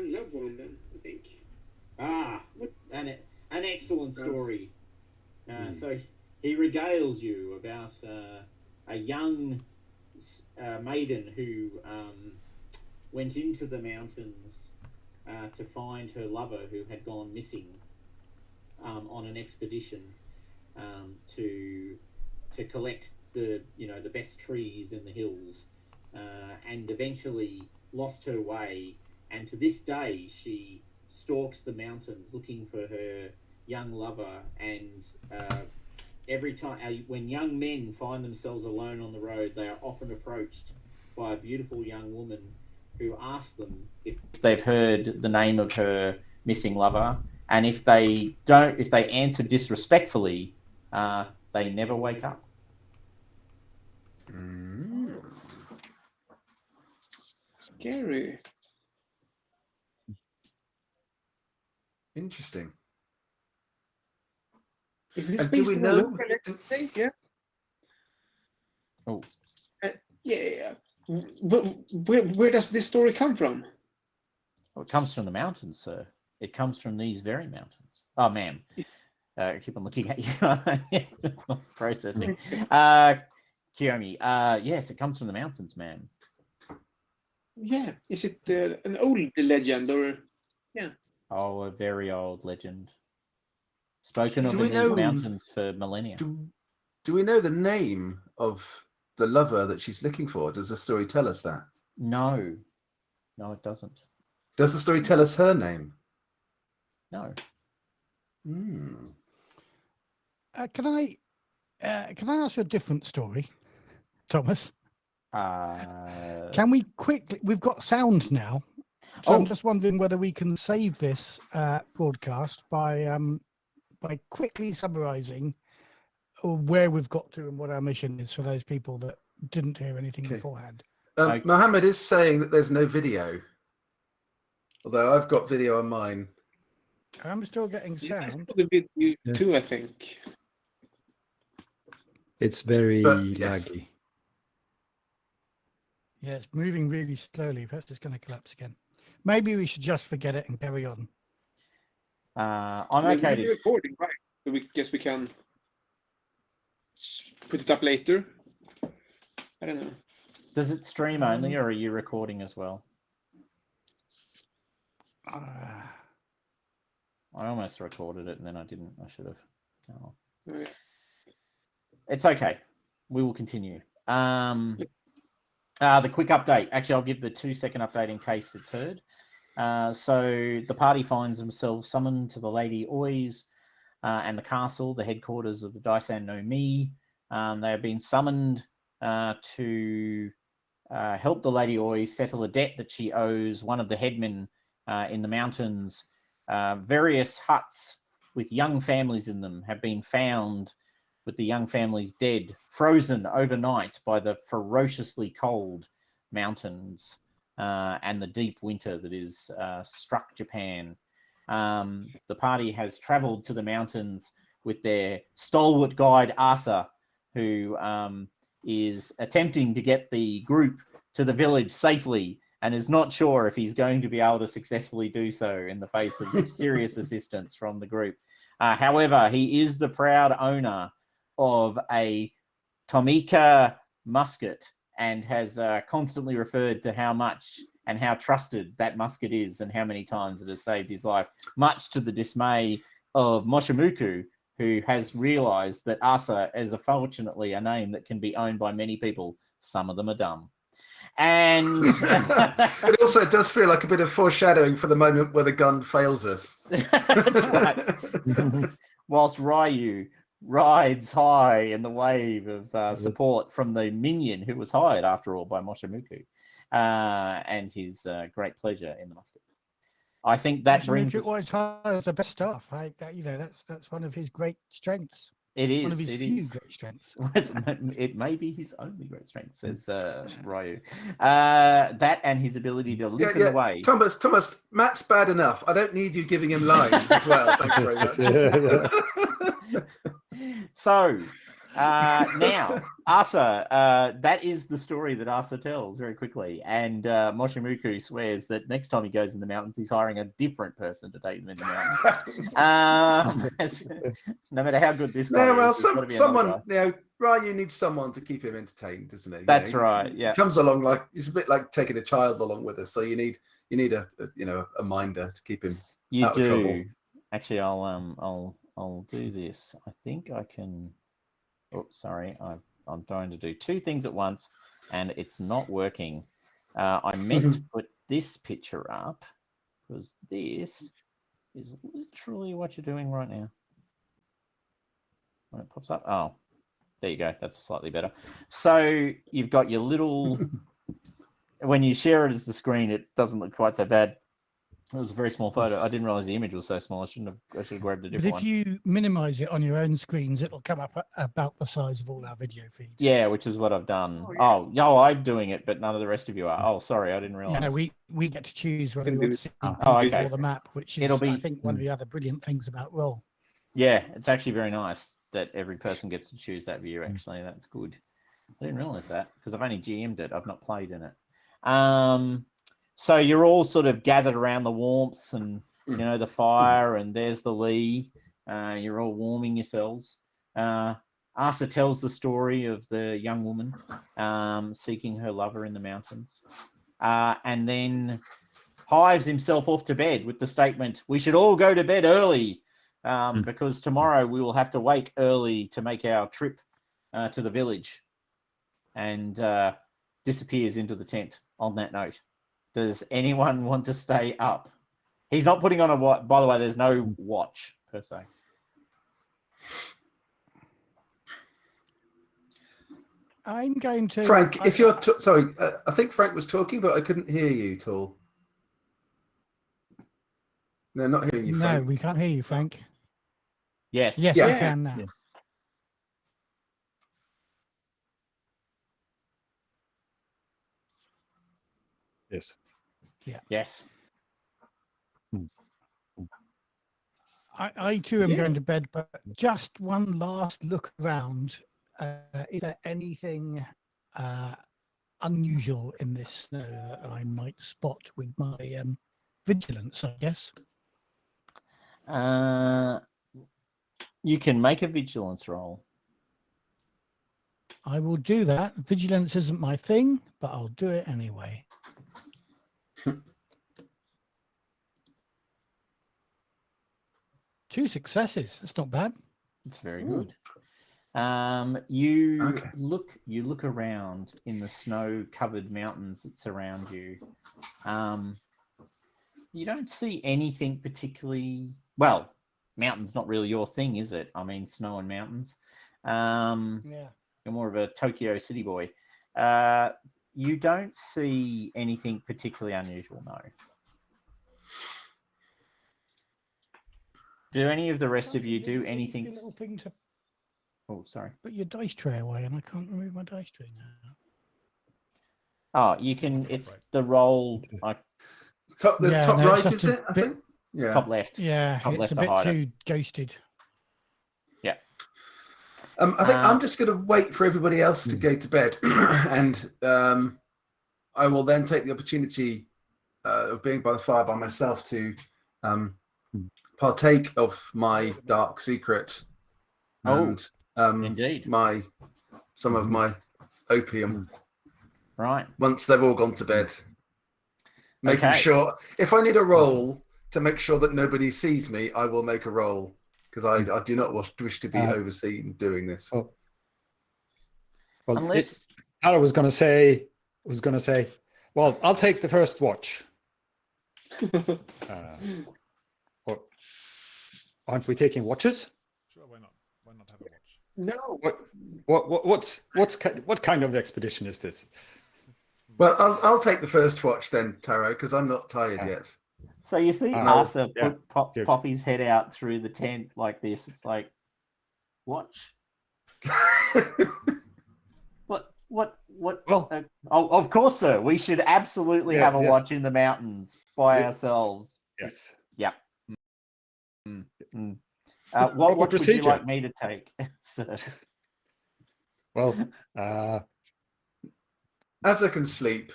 can love one then, I think. An excellent story. So he regales you about a young maiden who went into the mountains to find her lover who had gone missing on an expedition to collect the best trees in the hills, and eventually lost her way. And to this day, she stalks the mountains looking for her young lover. And every time when young men find themselves alone on the road, they are often approached by a beautiful young woman who asks them if they've heard the name of her missing lover, and if they answer disrespectfully, they never wake up. Scary. Interesting. Is this And based do we on know? a local thing? Yeah. Oh. Yeah. But where does this story come from? Well, it comes from the mountains, sir. It comes from these very mountains. Oh, ma'am. I keep on looking at you. Processing. Kiyomi. Yes, it comes from the mountains, ma'am. Yeah. Is it an old legend or? Yeah. Oh, a very old legend. Spoken of Do we in these know- mountains for millennia. Do we know the name of the lover that she's looking for? Does the story tell us that? No. No, it doesn't. Does the story tell us her name? No. Can I ask you a different story, Thomas? Can we quickly? We've got sound now, so I'm just wondering whether we can save this broadcast by quickly summarising where we've got to and what our mission is for those people that didn't hear anything beforehand. Mohammed is saying that there's no video, although I've got video on mine. I'm still getting sound. Yeah, video too, I think. It's very yes. laggy. Yeah, it's moving really slowly. Perhaps it's going to collapse again. Maybe we should just forget it and carry on. I'm okay. We're recording, right? So we guess we can put it up later. I don't know. Does it stream only, or are you recording as well? I almost recorded it and then I didn't. I should have. Oh. Yeah. It's okay. We will continue. The quick update. Actually, I'll give the 2-second update in case it's heard. So the party finds themselves summoned to the Lady Ois and the castle, the headquarters of the Daisan No Me. They have been summoned to help the Lady Oi settle a debt that she owes one of the headmen in the mountains. Various huts with young families in them have been found with the young families dead, frozen overnight by the ferociously cold mountains and the deep winter that is struck Japan. The party has traveled to the mountains with their stalwart guide, Asa, who is attempting to get the group to the village safely and is not sure if he's going to be able to successfully do so in the face of serious assistance from the group. However, he is the proud owner of a Tomica musket and has constantly referred to how much and how trusted that musket is and how many times it has saved his life, much to the dismay of Moshimuku, who has realized that Asa is unfortunately a name that can be owned by many people. Some of them are dumb. And it also does feel like a bit of foreshadowing for the moment where the gun fails us. That's right. Whilst Ryu rides high in the wave of support from the minion who was hired, after all, by Moshimuku, and his great pleasure in the musket. I think that brings us... always hires the best staff. That's one of his great strengths. It is. One of his few great strengths. It may be his only great strength, says Ryu. That and his ability to limp in the way. Thomas, Matt's bad enough. I don't need you giving him lines as well. Thanks very much. So, Now, Asa, that is the story that Asa tells very quickly. And Moshimuku swears that next time he goes in the mountains, he's hiring a different person to take them in the mountains. No matter how good this guy No, well, is, there's gotta be another someone, guy. Ryu needs someone to keep him entertained, doesn't he? That's right. Yeah, he comes along like it's a bit like taking a child along with us. So you need a minder to keep him out of trouble. Actually, I'll do this. I think I can. Oh, sorry. I'm trying to do two things at once, and it's not working. I meant to put this picture up because this is literally what you're doing right now. When it pops up, oh, there you go. That's slightly better. So you've got your little. When you share it as the screen, it doesn't look quite so bad. It was a very small photo. I didn't realize the image was so small. I should have grabbed a different one. But if you minimize it on your own screens, it'll come up about the size of all our video feeds. Yeah, which is what I've done. Oh, I'm doing it, but none of the rest of you are. Oh, sorry, I didn't realize. Yeah, we get to choose whether we want to see okay. or the map, which is, I think, one of the other brilliant things about Roll. Yeah, it's actually very nice that every person gets to choose that view, actually. That's good. I didn't realize that because I've only GM'd it. I've not played in it. So you're all sort of gathered around the warmth and, the fire, and there's the Lee. You're all warming yourselves. Asa tells the story of the young woman seeking her lover in the mountains, and then hives himself off to bed with the statement, "We should all go to bed early because tomorrow we will have to wake early to make our trip to the village," and disappears into the tent on that note. Does anyone want to stay up? He's not putting on a watch. By the way, there's no watch per se. I'm going to... Frank, if you're... sorry, I think Frank was talking, but I couldn't hear you at all. No, not hearing you, Frank. No, we can't hear you, Frank. Yes. Yes, we can now. Yeah. Yes. Yeah. Yes. I too am going to bed, but just one last look around. Is there anything unusual in this snow that I might spot with my vigilance, I guess? You can make a vigilance roll. I will do that. Vigilance isn't my thing, but I'll do it anyway. 2 successes. That's not bad. It's very good. You look around in the snow-covered mountains that surround you. You don't see anything particularly. Well, mountains not really your thing, is it? I mean, snow and mountains. Yeah. You're more of a Tokyo city boy. You don't see anything particularly unusual, no. Do any of the rest of you do anything? Little thing to Oh, sorry. put your dice tray away, and I can't remove my dice tray now. Oh, you can. It's the roll. Top right, is it? I think. Yeah. Top left. Yeah, Top it's left a to bit hide too ghosted. Yeah. I think I'm just going to wait for everybody else to go to bed, and I will then take the opportunity of being by the fire by myself to partake of my dark secret and indeed, some of my opium. Right. Once they've all gone to bed, making sure if I need a roll to make sure that nobody sees me, I will make a roll because I do not wish to be overseen doing this. Well, Unless Tara was going to say, well, I'll take the first watch. Aren't we taking watches? Sure, why not? Why not have a No. watch? What kind of expedition is this? Well, I'll take the first watch then, Taro, because I'm not tired yet. So you see Asa pop his head out through the tent like this. It's like, watch? What? Well, of course, sir. We should absolutely have a watch in the mountains by ourselves. Yes. Yep. What watch would you like me to take, sir? Well, Asa can sleep.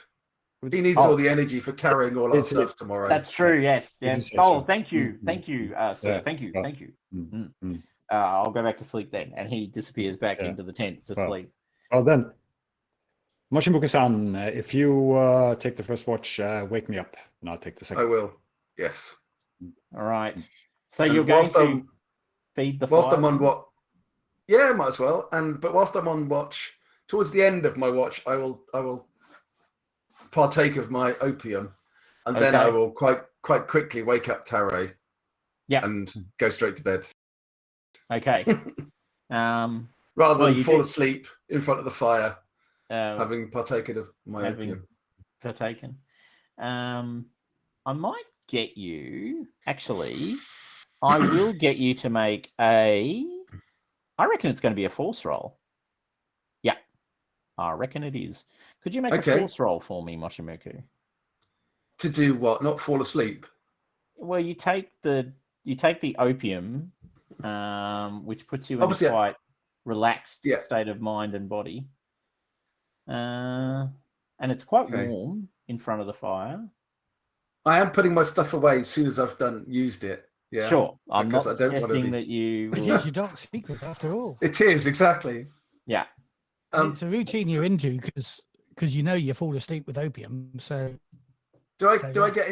He needs all the energy for carrying all our stuff tomorrow. That's true. Yes. Yes. Oh, thank you. Thank you, sir. Yeah. Thank you. Yeah. Thank you. Mm. I'll go back to sleep then. And he disappears back into the tent to sleep. Well, then, Mochimuku-san, if you take the first watch, wake me up, and I'll take the second. I will. Yes. All right. So And you're going whilst to I'm- feed the Whilst fire? I'm on watch, yeah, might as well. But whilst I'm on watch, towards the end of my watch, I will partake of my opium, and then I will quite quickly wake up Taro. Yeah. And go straight to bed. Okay. Rather than fall asleep in front of the fire, having partaken of my opium. Partaken. I might get you. Actually, I will get you to make a. I reckon it's going to be a force roll. Yeah, I reckon it is. Could you make a force roll for me, Mochimuku? To do what? Not fall asleep. Well, you take the opium, which puts you in a quite relaxed state of mind and body, and it's quite warm in front of the fire. I am putting my stuff away as soon as I've used it. Yeah. Sure. I'm not suggesting that you. It is your dark secret after all. It is exactly. Yeah. It's a routine you're into because you know you fall asleep with opium. So. Do I get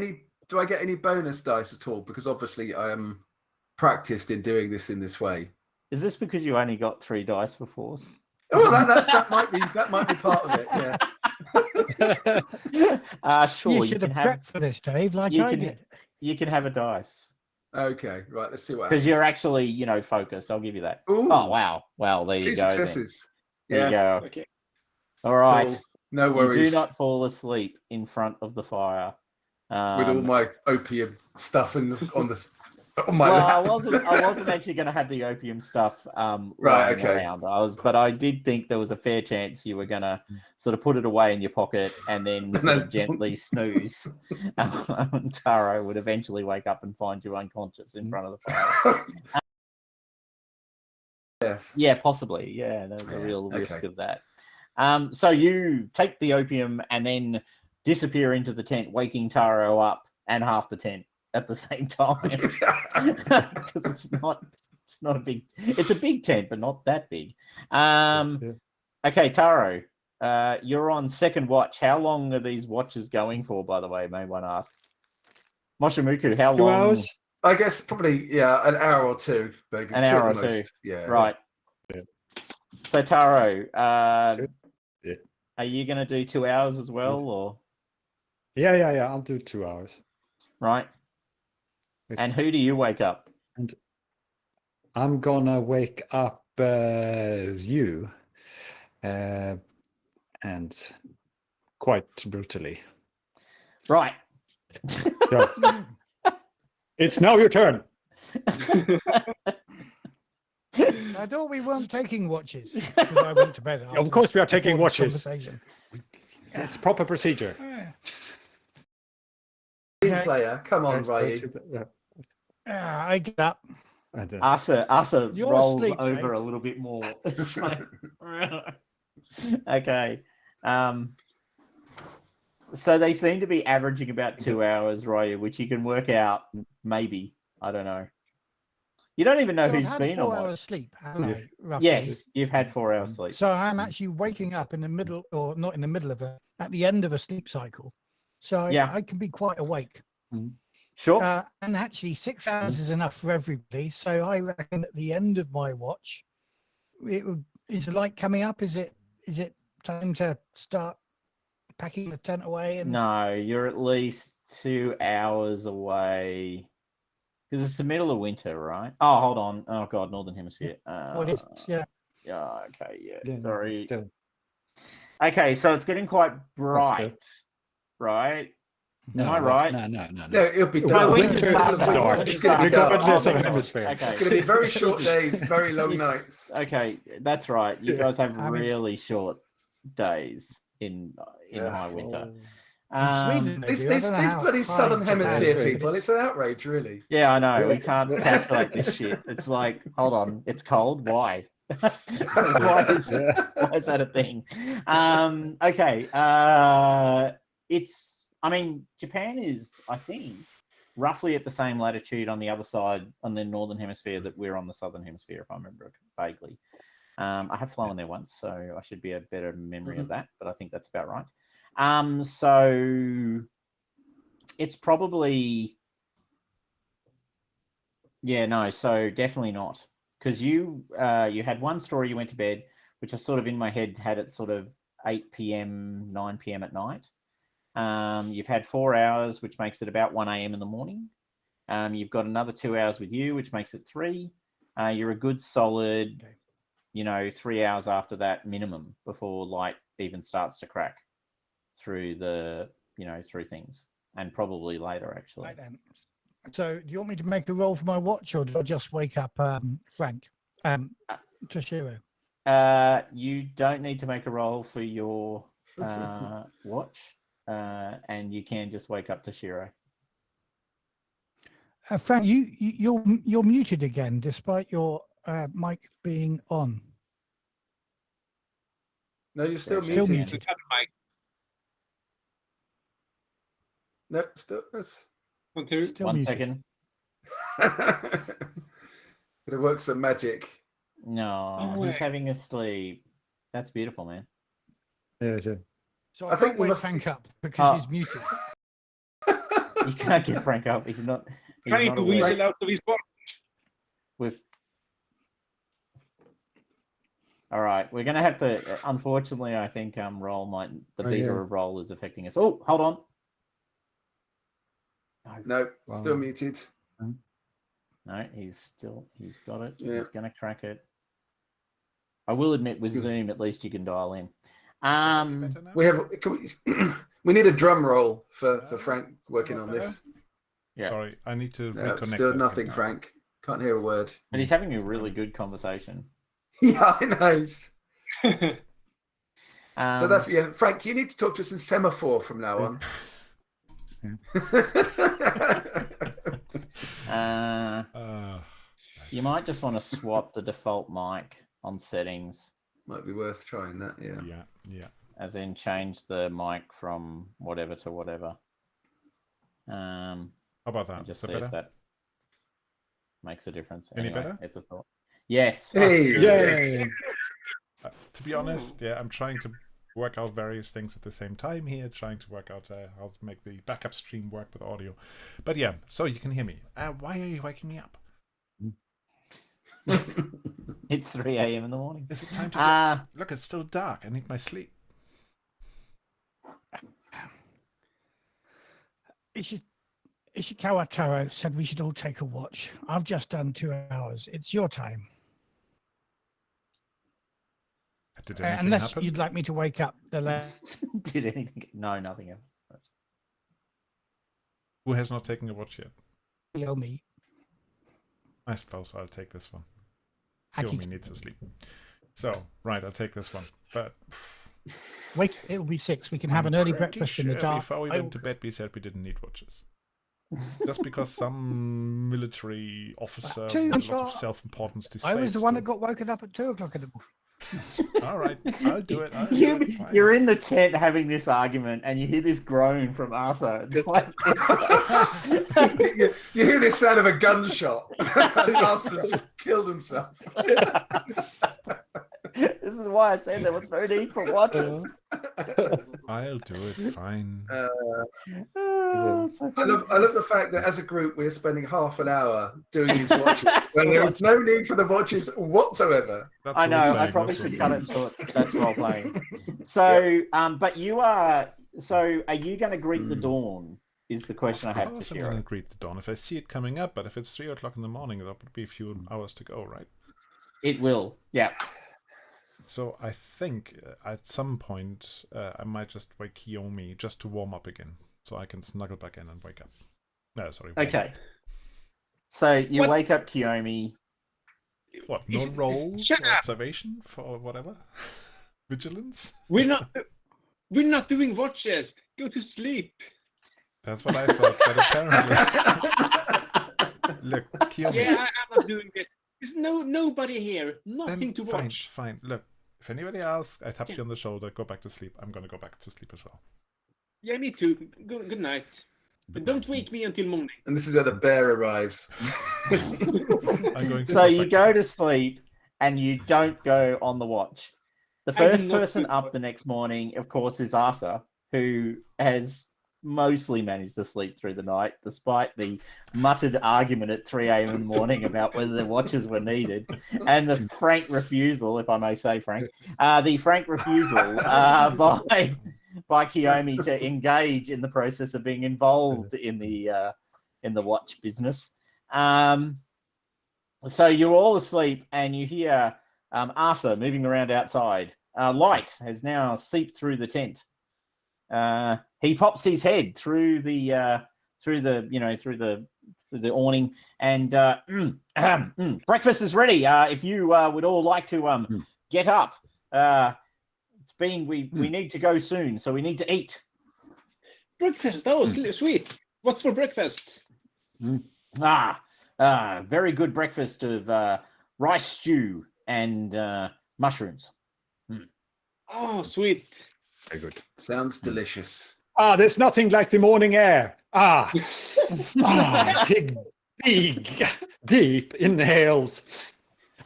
any bonus dice at all? Because obviously I am practiced in doing this in this way. Is this because you only got 3 dice for force? Oh, that might be part of it. Yeah. Sure. You should have prepped for this, Dave, like I did. You can have a dice. Okay, right. Let's see what happens. Because you're actually, focused. I'll give you that. Ooh. Oh wow! Well, there you go. 2 successes. There you go. Okay. All right. Cool. No worries. You do not fall asleep in front of the fire. With all my opium stuff on my lap. lap. I wasn't actually going to have the opium stuff right. Okay. around. But I did think there was a fair chance you were going to sort of put it away in your pocket and then sort of gently snooze. Taro would eventually wake up and find you unconscious in front of the fire. Yeah, possibly. Yeah, there's a real risk of that. So you take the opium and then disappear into the tent, waking Taro up and half the tent at the same time. Because it's not a big. It's a big tent, but not that big. Okay, Taro, you're on second watch. How long are these watches going for? By the way, may one ask. Mochimuku, how long? 2 hours. I guess probably an hour or two, maybe. An hour or two. Yeah. Right. Yeah. So Taro, are you going to do 2 hours as well, or? Yeah. I'll do 2 hours. Right. And who do you wake up? And I'm gonna wake up you, and quite brutally. Right. So, it's now your turn. I thought we weren't taking watches because I went to bed. Of course, we are taking watches. Conversation. It's proper procedure. Team player, come on, Ray. I get up. Asa You're rolls asleep, over Dave. a little bit more. It's like, okay. So they seem to be averaging about 2 hours, Raya, which you can work out. Maybe, I don't know. You don't even know who's been on 4 hours sleep, haven't I? Roughly? Yes, you've had 4 hours sleep. So I'm actually waking up in the middle, or not in the middle of at the end of a sleep cycle. So I can be quite awake. Sure. And actually 6 hours is enough for everybody. So I reckon at the end of my watch, is the light coming up? Is it time to start packing the tent away? And No, you're at least 2 hours away. Because it's the middle of winter, right? Oh, hold on. Oh, God, Northern Hemisphere. What is it? Yeah. Yeah, okay, yeah. Sorry. Still. Okay, so it's getting quite bright, right? Am I right? No, it'll be dark. winter's It's dark. It's going to be dark. Regardless of hemisphere. Okay. It's going to be very short days, very long nights. Okay, that's right. You guys have really short days in high winter. Sweden, maybe. These bloody southern hemisphere people, it's an outrage, really. Yeah, I know. We can't calculate this shit. It's like, hold on, it's cold. Why? why is that a thing? Okay. Japan is, I think, roughly at the same latitude on the other side, on the northern hemisphere, that we're on the southern hemisphere, if I remember vaguely. I have flown there once, so I should be a better memory of that, but I think that's about right. So it's probably, so definitely not. Because you had one story, you went to bed, which I sort of in my head had it sort of 8 p.m., 9 p.m. at night. You've had 4 hours, which makes it about 1 a.m. in the morning. You've got another 2 hours with you, which makes it 3. You're a good solid, 3 hours after that minimum before light even starts to crack through the, through things, and probably later actually. Right then. So, do you want me to make a roll for my watch, or do I just wake up Frank? Toshiro? You don't need to make a roll for your watch, and you can just wake up Toshiro. Frank, you're muted again, despite your mic being on. No, you're still Still muted. muted. No, still. That's... Still One muted. second. It works some magic. No, he's having a sleep. That's beautiful, man. Yeah, sure. So I think we wake must- Frank up because he's muted. You can't get Frank up. He's not. He's Trying not to awake. weasel out of his box. All right, we're gonna have to. Unfortunately, I think roll might. The beta of roll is affecting us. Oh, hold on. No, still muted. No, he's got it. Yeah. He's gonna crack it. I will admit, with Zoom, at least you can dial in. Better now? We have. We need a drum roll for Frank working on this. Yeah, Sorry, I need to No, reconnect. still I nothing, think now. Frank. Can't hear a word. but he's having a really good conversation. Yeah, I know. So that's Um, Frank. You need to talk to us in semaphore from now on. You might just want to swap the default mic on settings, Might be worth trying that. Yeah. Yeah. as in change the mic from whatever to whatever. How about that? And just Is that see if better? that makes a difference. Any Anyway, better? it's a thought. Yes. Hey, Yay! To be honest, yeah, I'm trying to work out various things at the same time here, trying to work out how to make the backup stream work with audio. But yeah, so you can hear me. Why are you waking me up? It's 3 a.m. in the morning. Is it time to go? Look, it's still dark. I need my sleep. Ishikawa Taro said we should all take a watch. I've just done 2 hours. It's your time. Did anything Unless happen? you'd like me to wake up the Did anything? No, nothing else. Who has not taken a watch yet? Yomi. I suppose I'll take this one. Aki. Yomi needs to sleep. So, right, I'll take this one. But Wait, it'll be 6. We can have an early pretty breakfast in the sure dark. Before we went to bed, we said we didn't need watches. Just because some military officer with lots of self-importance decides. I was the one that got woken up at 2 o'clock in the morning. All right, I'll do it. I'll do it, fine. You're in the tent having this argument, and you hear this groan from Asa. It's like you hear this sound of a gunshot. Arsenal's killed himself. this is why I said there was no need for watches. I'll do it, fine. So I love the fact that as a group we're spending half an hour doing these watches when there is no need for the watches whatsoever. That's I know. I role-playing, probably that's should cut it role-playing. short. That's role playing. So, but you are. So, are you going to greet the dawn? Is the question I Of have to course I'm going share. to greet the dawn if I see it coming up, but if it's 3 o'clock in the morning, that would be a few hours to go, right? It will. Yeah. So I think at some point I might just wake Kiyomi just to warm up again, so I can snuggle back in and wake up. No, sorry. warm Okay. So you What? wake up Kiyomi. up. What? No roll Shut for up. observation for whatever? Vigilance? We're not doing watches. Go to sleep. That's what I thought, but apparently... Look, Kiyomi. Yeah, I'm not doing this. There's nobody here. Nothing Then to fine, watch. fine. Look, if anybody asks, I tapped you on the shoulder. Go back to sleep. I'm gonna go back to sleep as well. Yeah, me too. Good night. But don't wake me until morning. And this is where the bear arrives. I'm going to So go you back go to sleep and you don't go on the watch. The I do first not person sleep. up the next morning, of course, is Asa, who has mostly managed to sleep through the night, despite the muttered argument at 3 a.m. in the morning about whether the watches were needed, and the frank refusal, if I may say, Frank, the frank refusal by Kiyomi to engage in the process of being involved in the watch business. So you're all asleep, and you hear Asa moving around outside. Light has now seeped through the tent. He pops his head through the awning, and breakfast is ready. If you would all like to get up, we need to go soon, so we need to eat. Breakfast. Oh, sweet. What's for breakfast? Very good breakfast of rice stew and mushrooms. Oh, sweet. Very good. Sounds delicious. There's nothing like the morning air. Take big, deep inhales.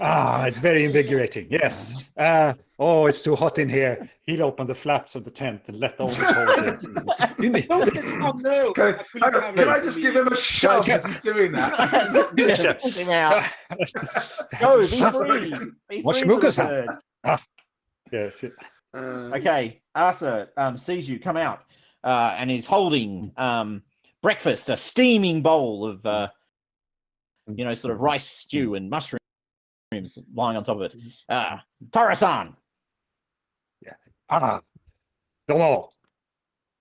It's very invigorating. Yes. It's too hot in here. He'll open the flaps of the tent and let all the cold in. Oh, no. Can I just give him a shove as he's doing that? Go, be free. Be Watch free, Muka-san. little bird. Yes. Okay, Asa sees you come out and is holding breakfast, a steaming bowl of, sort of rice stew and mushrooms lying on top of it. Tara-san. Domo.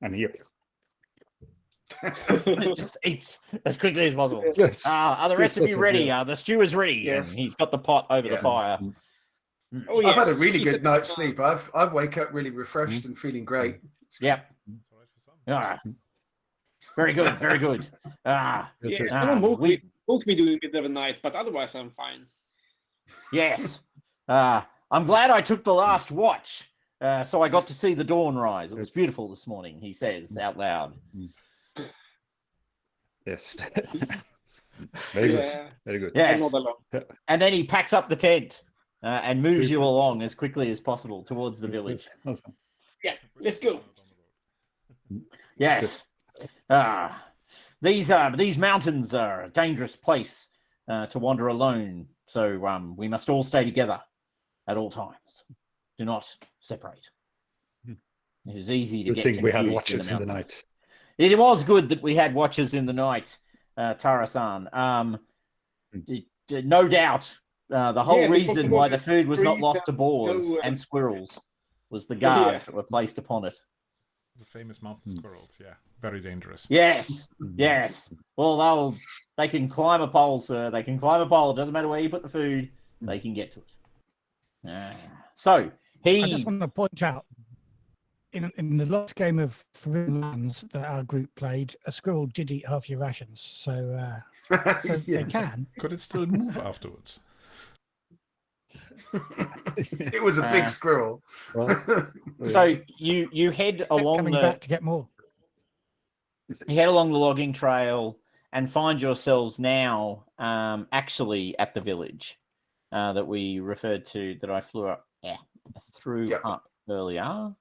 And here. Just eats as quickly as possible. Yes. Are the rest of you ready? Yes. The stew is ready. Yes. And he's got the pot over the fire. Oh, yes. I've had a really good night's sleep. I wake up really refreshed and feeling great. Yep. Very good. Very good. Someone woke me during the middle of the night, but otherwise I'm fine. Yes. I'm glad I took the last watch, so I got to see the dawn rise. It was beautiful this morning, he says out loud. Yes. Very good. Yeah. Very good. Yes. I'm not alone. And then he packs up the tent and moves you along as quickly as possible towards the village. Awesome. Yeah, let's go. Yes. These mountains are a dangerous place to wander alone. So we must all stay together at all times. Do not separate. It is easy to Good get thing we had confused watches in the mountains. night. It was good that we had watches in the night, Tara-san. No doubt, the whole reason why the food was not lost to boars and squirrels was the guards that were placed upon it. The famous mountain squirrels, yeah. Very dangerous. Yes, yes. Well, they can climb a pole, sir. They can climb a pole. It doesn't matter where you put the food. They can get to it. So I just want to point out, in the last game of Forbidden Lands that our group played, a squirrel did eat half your rations, so they can. Could it still move afterwards? It was a big squirrel. So you head along coming back to get more. You head along the logging trail and find yourselves now actually at the village that we referred to, that I threw up earlier.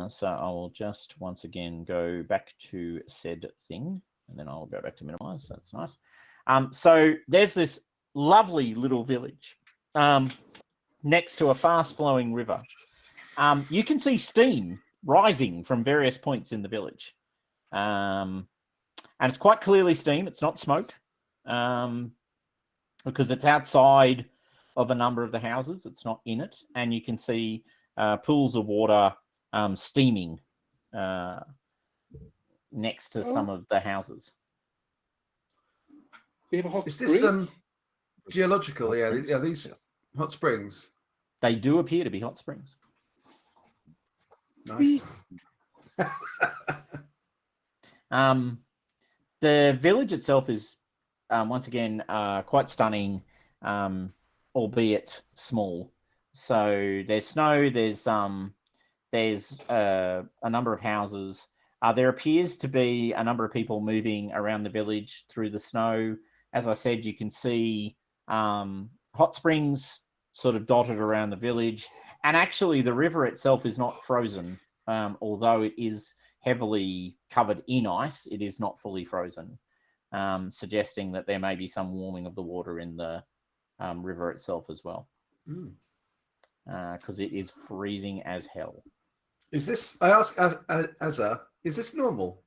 So I will just once again go back to said thing, and then I'll go back to minimize. That's nice. So there's this lovely little village next to a fast-flowing river. You can see steam rising from various points in the village. And it's quite clearly steam. It's not smoke, because it's outside of a number of the houses. It's not in it. And you can see pools of water steaming next to some of the houses. We have a hot Is this spring? geological? Yeah, these hot springs. They do appear to be hot springs. Nice. The village itself is once again quite stunning. albeit small. So there's snow. There's a number of houses. There appears to be a number of people moving around the village through the snow. As I said, you can see hot springs sort of dotted around the village. And actually, the river itself is not frozen, although it is heavily covered in ice. It is not fully frozen, suggesting that there may be some warming of the water in the river itself as well, because it is freezing as hell. Is this? I ask Azza, is this normal?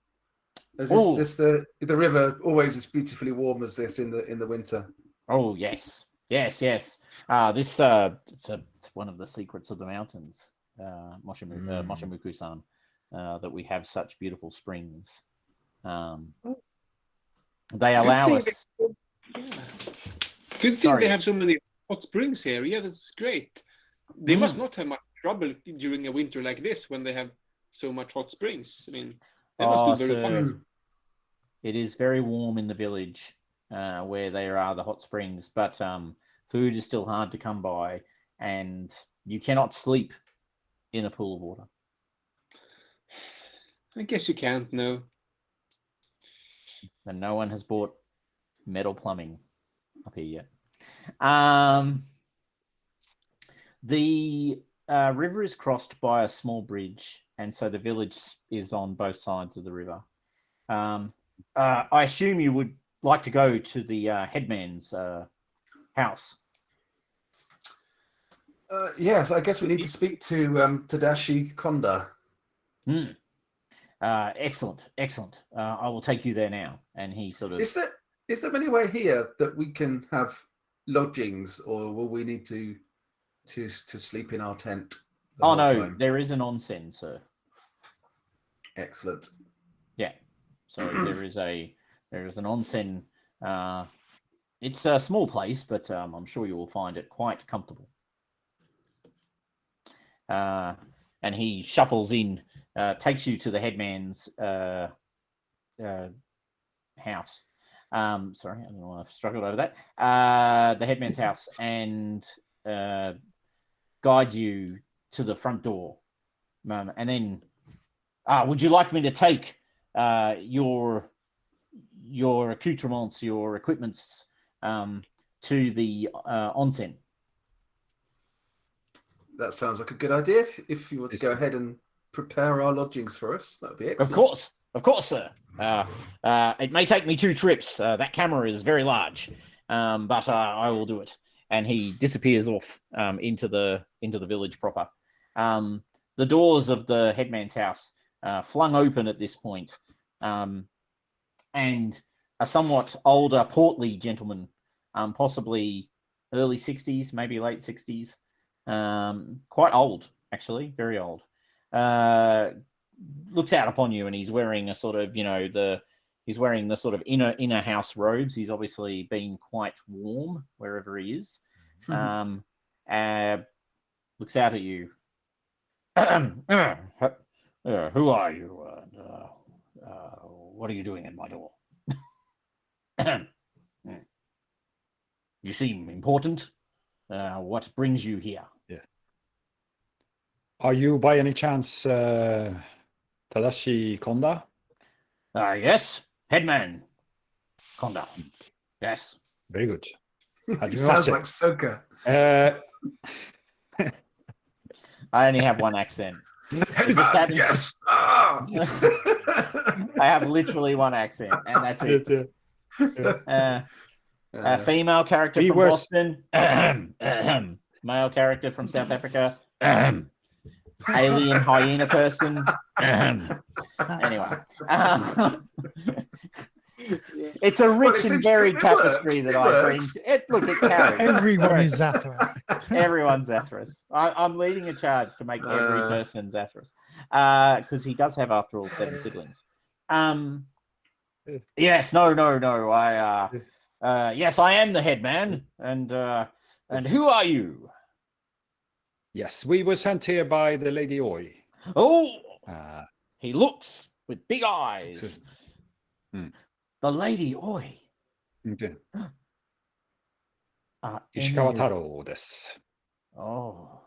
Is this the river always as beautifully warm as this in the winter? Oh yes. This it's one of the secrets of the mountains, Moshimuku-san, that we have such beautiful springs. They allow us. Good thing they have so many hot springs here. Yeah, that's great. They must not have much trouble during a winter like this when they have so much hot springs. I mean, they must be very fun. It is very warm in the village where there are the hot springs, but food is still hard to come by, and you cannot sleep in a pool of water. I guess you can't, no. And no one has bought metal plumbing up here yet. The river is crossed by a small bridge, and so the village is on both sides of the river. I assume you would like to go to the headman's house. Yes, I guess we need to speak to Tadashi Konda. Excellent. I will take you there now. And he sort of... Is there anywhere here that we can have lodgings, or will we need to sleep in our tent? Oh no, there is an onsen, sir. Excellent. Yeah. So there is an onsen. It's a small place, but I'm sure you will find it quite comfortable. And he shuffles in, takes you to the headman's house. Sorry, I don't know why I've struggled over that. The headman's house, and guide you to the front door. And then, would you like me to take your accoutrements, your equipments, to the onsen? That sounds like a good idea. If you want to go ahead and prepare our lodgings for us, that would be excellent. Of course, sir. It may take me 2 trips. That camera is very large, but I will do it. And he disappears off into the village proper. The doors of the headman's house flung open at this point, and a somewhat older, portly gentleman, possibly early 60s, maybe late 60s, quite old, actually, very old, looks out upon you, and he's wearing a sort of, he's wearing the sort of inner house robes. He's obviously been quite warm wherever he is. Looks out at you. Who are you? What are you doing at my door? You seem important. What brings you here? Yeah. Are you by any chance Tadashi Konda? Yes, headman Konda. Yes. Very good. It sounds like Soka. I only have one accent. Yes. I have literally one accent, and that's it. Female character from Boston. Male character from South Africa. Alien hyena person. Anyway. It's a rich and varied tapestry that I bring. Look, it carries. Everyone is Zathras. Everyone's Zathras. I'm leading a charge to make every person Zathras. Because he does have, after all, 7 siblings. Yes, no. Yes, I am the headman. And who are you? Yes, we were sent here by the Lady Oi. Oh, he looks with big eyes. The Lady Oi. Okay. Ishikawa Taro desu. Oh.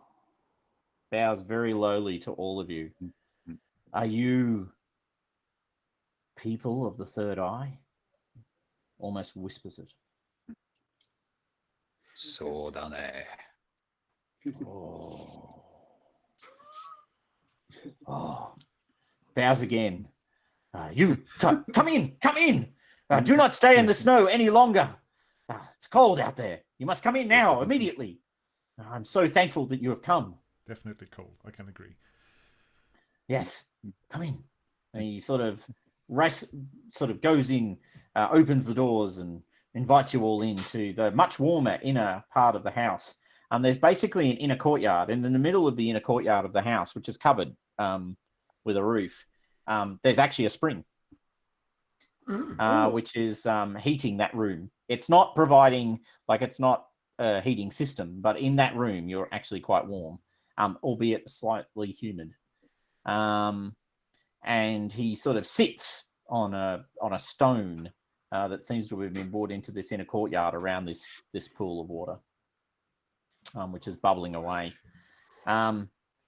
Bows very lowly to all of you. Are you people of the third eye? Almost whispers it. So da ne. Oh. Oh. Bows again. You come in. Do not stay in the snow any longer. It's cold out there. You must come in now, immediately. I'm so thankful that you have come. Definitely cold. I can agree. Yes, come in. And he sort of goes in, opens the doors, and invites you all into the much warmer inner part of the house. There's basically an inner courtyard, and in the middle of the inner courtyard of the house, which is covered with a roof, there's actually a spring, which is heating that room. It's not providing, it's not a heating system, but in that room, you're actually quite warm, albeit slightly humid. And he sort of sits on a stone that seems to have been brought into this inner courtyard around this pool of water, which is bubbling away.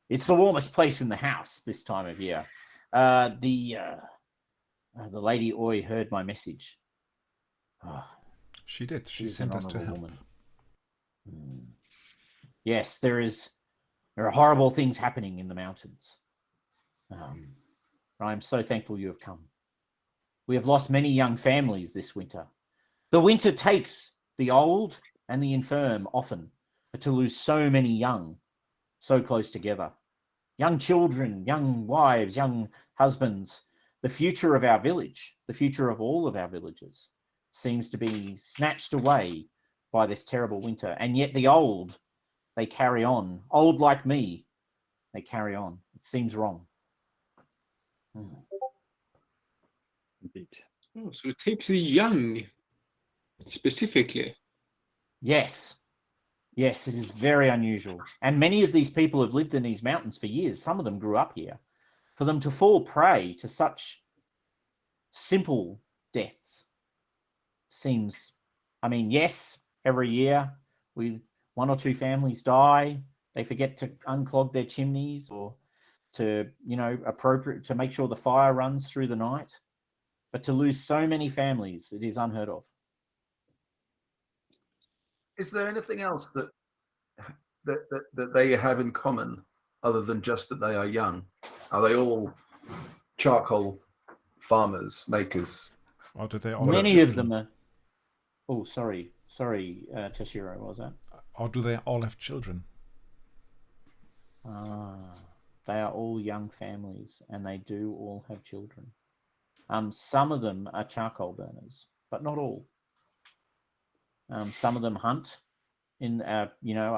It's the warmest place in the house this time of year. The lady Oi heard my message. She did. She sent us to help. Yes, there are horrible things happening in the mountains. I am so thankful you have come. We have lost many young families this winter. The winter takes the old and the infirm often, but to lose so many young, so close together. Young children, young wives, young husbands, the future of our village, the future of all of our villages, seems to be snatched away by this terrible winter. And yet the old, they carry on. Old like me, they carry on. It seems wrong. Indeed. Oh, so it takes the young specifically. Yes, it is very unusual. And many of these people have lived in these mountains for years. Some of them grew up here. For them to fall prey to such simple deaths seems, yes, every year one or two families die. They forget to unclog their chimneys or to, appropriate to make sure the fire runs through the night. But to lose so many families, it is unheard of. Is there anything else that they have in common other than just that they are young? Are they all charcoal farmers, makers? Or do they all Many of them are... Oh, sorry, Tashiro, what was that? Or do they all have children? They are all young families, and they do all have children. Some of them are charcoal burners, but not all. Some of them hunt, are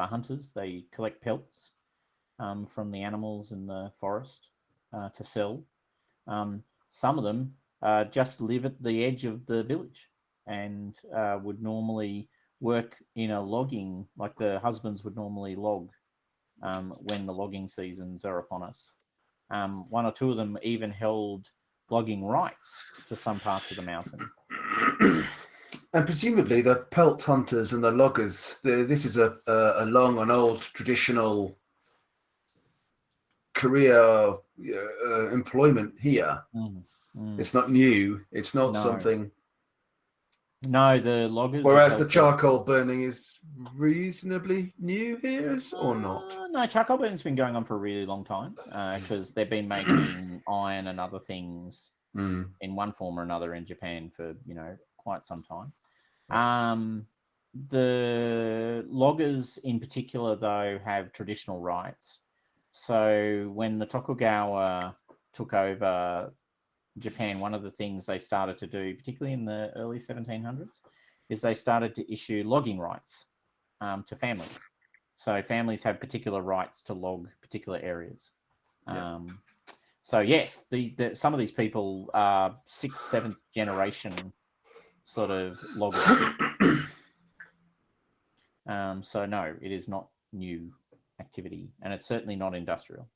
hunters. They collect pelts from the animals in the forest to sell. Some of them just live at the edge of the village and would normally work in a logging, like the husbands would normally log when the logging seasons are upon us. One or two of them even held logging rights to some parts of the mountain. And presumably the pelt hunters and the loggers, this is a long and old traditional career employment here. It's not new. It's not something... No, the loggers... Whereas the charcoal burning is reasonably new here, or not? No, charcoal burning's been going on for a really long time because they've been making iron and other things in one form or another in Japan for, quite some time. The loggers in particular, though, have traditional rights. So when the Tokugawa took over Japan, one of the things they started to do, particularly in the early 1700s, is they started to issue logging rights to families. So families have particular rights to log particular areas. So yes, some of these people are 6th, 7th generation sort of loggers. So no, it is not new activity, and it's certainly not industrial.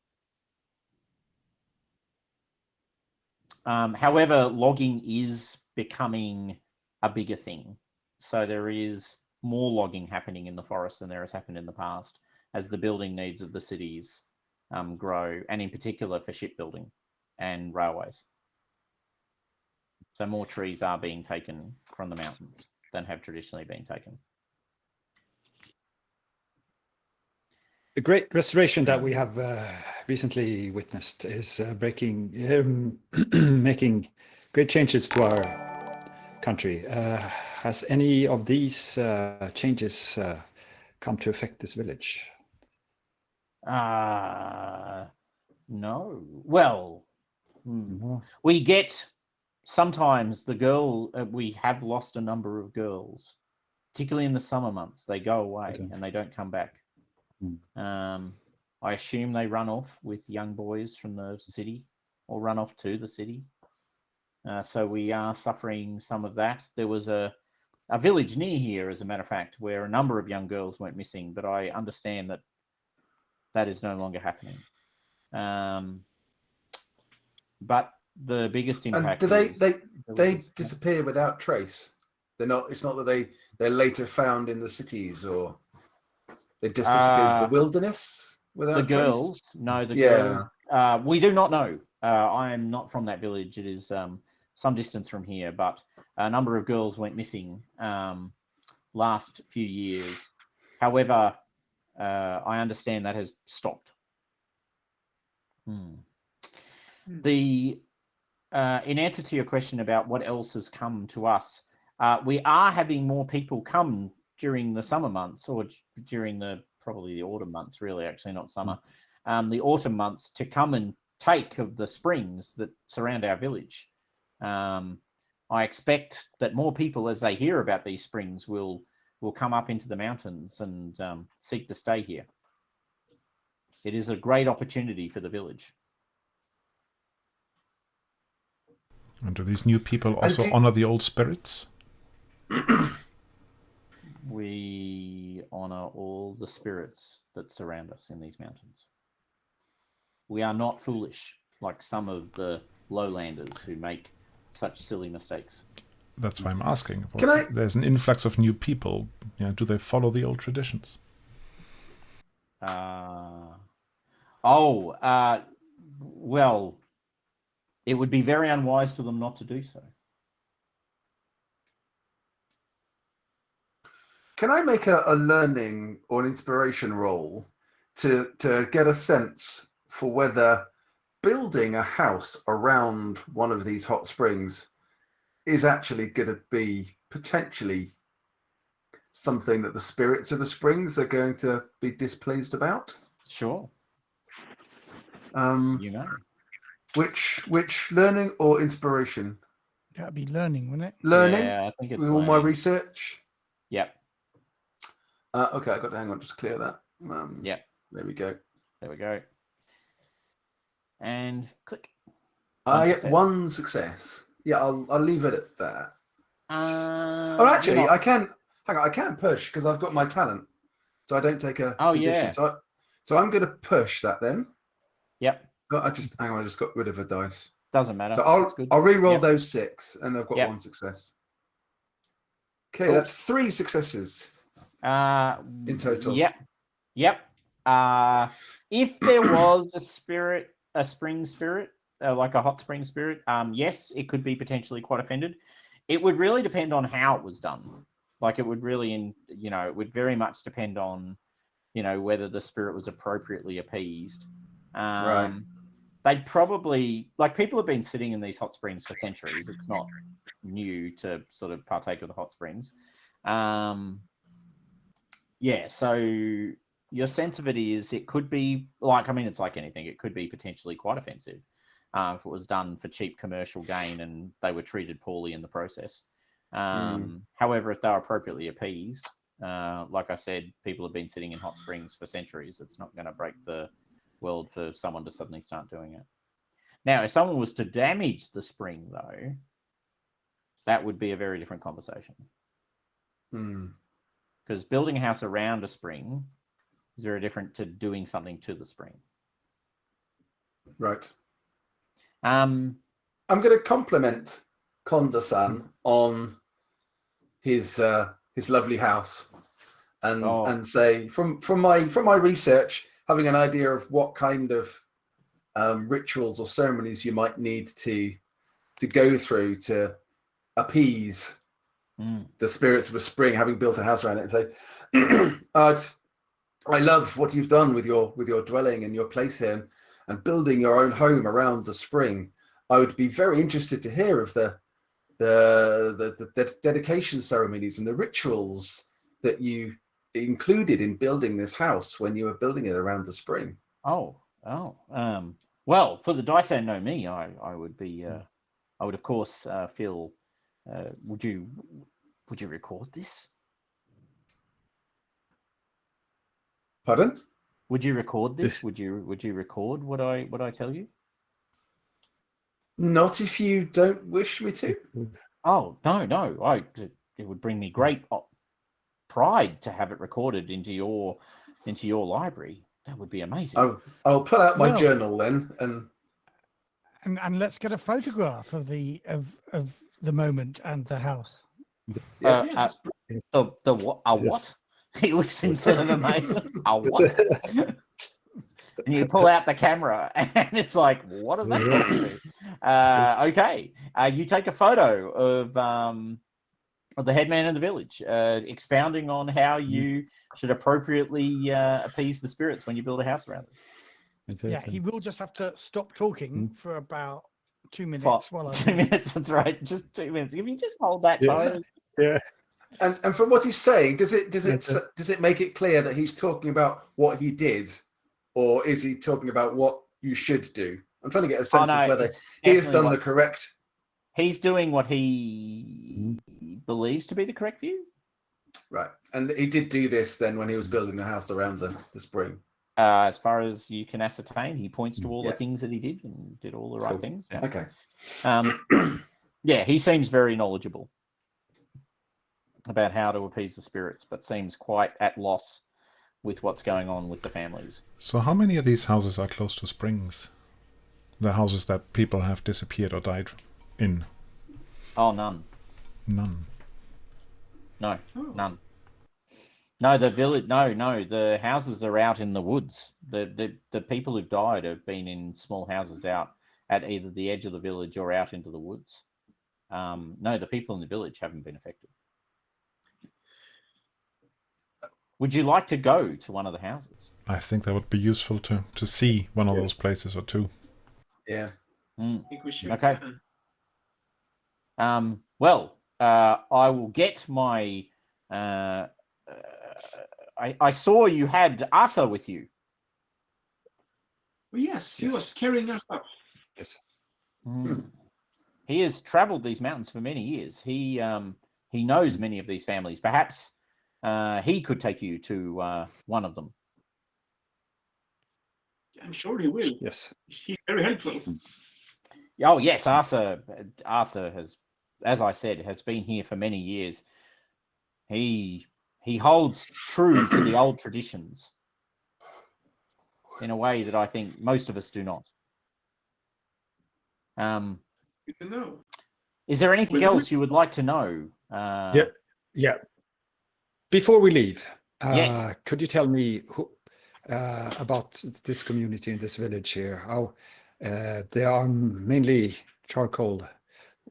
However, logging is becoming a bigger thing. So there is more logging happening in the forest than there has happened in the past, as the building needs of the cities grow, and in particular for shipbuilding and railways. So more trees are being taken from the mountains than have traditionally been taken. The great restoration that we have recently witnessed is making great changes to our country. Has any of these changes come to affect this village? No. Well, we get sometimes we have lost a number of girls, particularly in the summer months. They go away and they don't come back. I assume they run off with young boys from the city or run off to the city. So we are suffering some of that. There was a village near here, as a matter of fact, where a number of young girls went missing, but I understand that that is no longer happening. But the biggest impact and do they disappear without trace? They're not. It's not that they're later found in the cities, or they just disappear into the wilderness without the trace? girls. No, the girls. We do not know. I am not from that village. It is some distance from here, but a number of girls went missing last few years. However, I understand that has stopped. In answer to your question about what else has come to us, we are having more people come during the summer months, or during probably the autumn months, really, actually not summer, the autumn months, to come and take of the springs that surround our village. I expect that more people, as they hear about these springs, will come up into the mountains and seek to stay here. It is a great opportunity for the village. And do these new people also honor the old spirits? We honor all the spirits that surround us in these mountains. We are not foolish like some of the lowlanders who make such silly mistakes. That's why I'm asking. There's an influx of new people. Do they follow the old traditions? Well, it would be very unwise for them not to do so. Can I make a learning or an inspiration roll to get a sense for whether building a house around one of these hot springs is actually going to be potentially something that the spirits of the springs are going to be displeased about? Sure. Which learning or inspiration? That'd be learning, wouldn't it? Learning? Yeah, I think it's with all my research? Yep. Okay, I got to hang on, just clear that. Yep. There we go. There we go. And click. I get one success. Yeah, I'll leave it at that. Actually, I can. Hang on, I can push because I've got my talent, so I don't take a. Yeah. So I'm going to push that then. Yep. I just got rid of a dice. Doesn't matter. So I'll re-roll those 6, and I've got one success. Okay, cool. That's 3 successes. In total. Yep. If there was a spring spirit, like a hot spring spirit, yes, it could be potentially quite offended. It would really depend on how it was done. Like it would really, it would very much depend on, whether the spirit was appropriately appeased. Right. They'd probably, like, people have been sitting in these hot springs for centuries. It's not new to sort of partake of the hot springs. So your sense of it is it could be it's like anything. It could be potentially quite offensive if it was done for cheap commercial gain and they were treated poorly in the process. However, if they were appropriately appeased, like I said, people have been sitting in hot springs for centuries. It's not going to break the world for someone to suddenly start doing it. Now, if someone was to damage the spring, though, that would be a very different conversation. Because building a house around a spring is very different to doing something to the spring. Right. I'm going to compliment Konda-san on his his lovely house, and say from my research, having an idea of what kind of rituals or ceremonies you might need to go through to appease the spirits of a spring, having built a house around it, and say, I love what you've done with your dwelling and your place here, and building your own home around the spring. I would be very interested to hear of the dedication ceremonies and the rituals that you included in building this house when you were building it around the spring. Well, for the Daisan No Me, I would be, I would of course feel. Would you record this? Pardon? Would you record this? Would you record what I tell you? Not if you don't wish me to. Oh no! It would bring me great pride to have it recorded into your library. That would be amazing. I'll pull out my journal then, and let's get a photograph of the moment and the house. The what? What? He looks instead of amazing. What? And you pull out the camera, and it's like, what does that do? Okay, you take a photo of the headman in the village, expounding on how you should appropriately appease the spirits when you build a house around it. Yeah, he will just have to stop talking for about 2 minutes. 2 minutes, that's right, just 2 minutes. If you just hold that pose. Yeah. And from what he's saying, does it make it clear that he's talking about what he did, or is he talking about what you should do? I'm trying to get a sense of whether he has done the correct. He's doing what he believes to be the correct view. Right, and he did do this then when he was building the house around the spring. As far as you can ascertain, he points to all the things that he did and did all the right things. Yeah. Okay. Yeah, he seems very knowledgeable about how to appease the spirits, but seems quite at loss with what's going on with the families. So how many of these houses are close to springs? The houses that people have disappeared or died in? Oh, none. None. No, none. No, the village. No, the houses are out in the woods. The people who've died have been in small houses out at either the edge of the village or out into the woods. No, the people in the village haven't been affected. Would you like to go to one of the houses? I think that would be useful to see one of those places or two. Yeah. I think we should. Okay. Well, I will get my. I saw you had Asa with you. Well, yes, he was carrying our stuff. Yes. He has travelled these mountains for many years. He knows many of these families. Perhaps he could take you to one of them. I'm sure he will. Yes. He's very helpful. Oh yes, Asa has, as I said, has been here for many years. He holds true to the old traditions in a way that I think most of us do not. Good to know. Is there anything else you would like to know? Yeah. Before we leave, yes. Could you tell me about this community in this village here? How they are mainly charcoal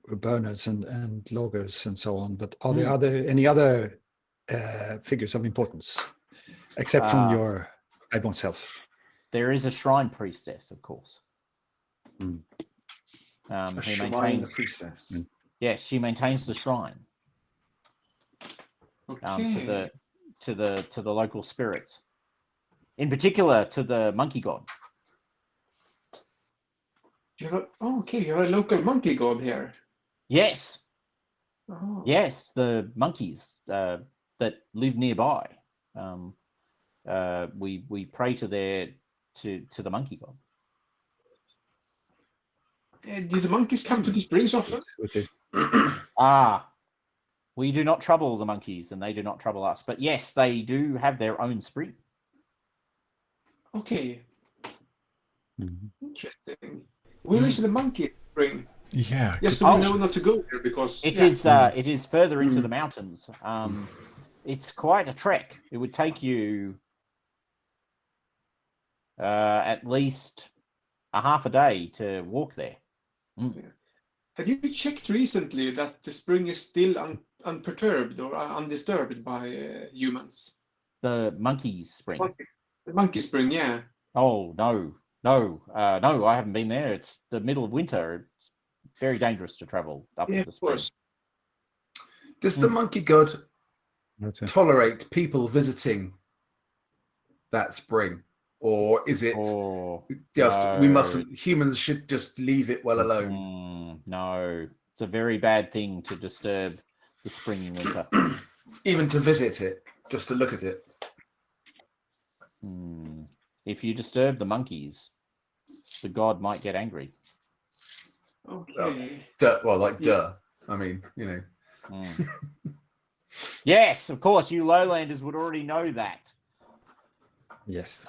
burners and loggers and so on, but are there any other figures of importance except from your highborn self? There is a shrine priestess, of course. A shrine priestess. Yes, she maintains the shrine. Okay. To the local spirits, in particular to the monkey god. You have a local monkey god here. Yes. Oh. Yes, the monkeys that live nearby. We pray to the monkey god. Do the monkeys come to the springs often? We do not trouble the monkeys, and they do not trouble us. But yes, they do have their own spring. Okay. Interesting. Where is the monkey spring? Yeah. Yes, we know not to go there because it is further into the mountains. it's quite a trek. It would take you at least a half a day to walk there. Have you checked recently that the spring is still unperturbed or undisturbed by humans? The monkey spring. The monkey spring, yeah. Oh, no. No, I haven't been there. It's the middle of winter. It's very dangerous to travel up to the spring. Of course. Does the monkey god tolerate people visiting that spring? Or is it humans should just leave it well alone? No, it's a very bad thing to disturb the spring in winter. Even to visit it, just to look at it. If you disturb the monkeys, the god might get angry. Okay. I mean, you know. Yes, of course, you lowlanders would already know that. Yes.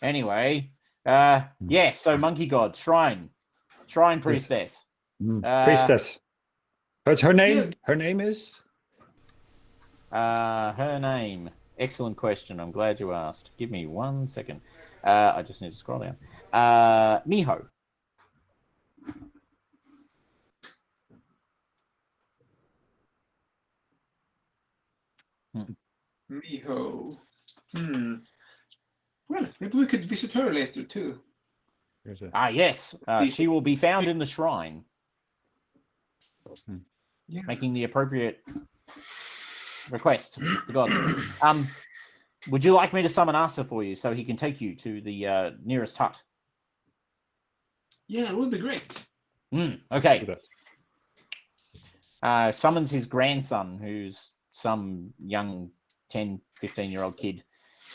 Anyway, yes, so monkey god, shrine priestess. Priestess. What's her name? Yeah. Her name is? Her name. Excellent question. I'm glad you asked. Give me 1 second. I just need to scroll down. Miho. Miho. Well, maybe we could visit her later too. Yes. She will be found in the shrine. Yeah. Making the appropriate request to the gods. Would you like me to summon Asa for you so he can take you to the nearest hut? Yeah, it would be great. Okay. Summons his grandson, who's some young 10, 15-year-old kid,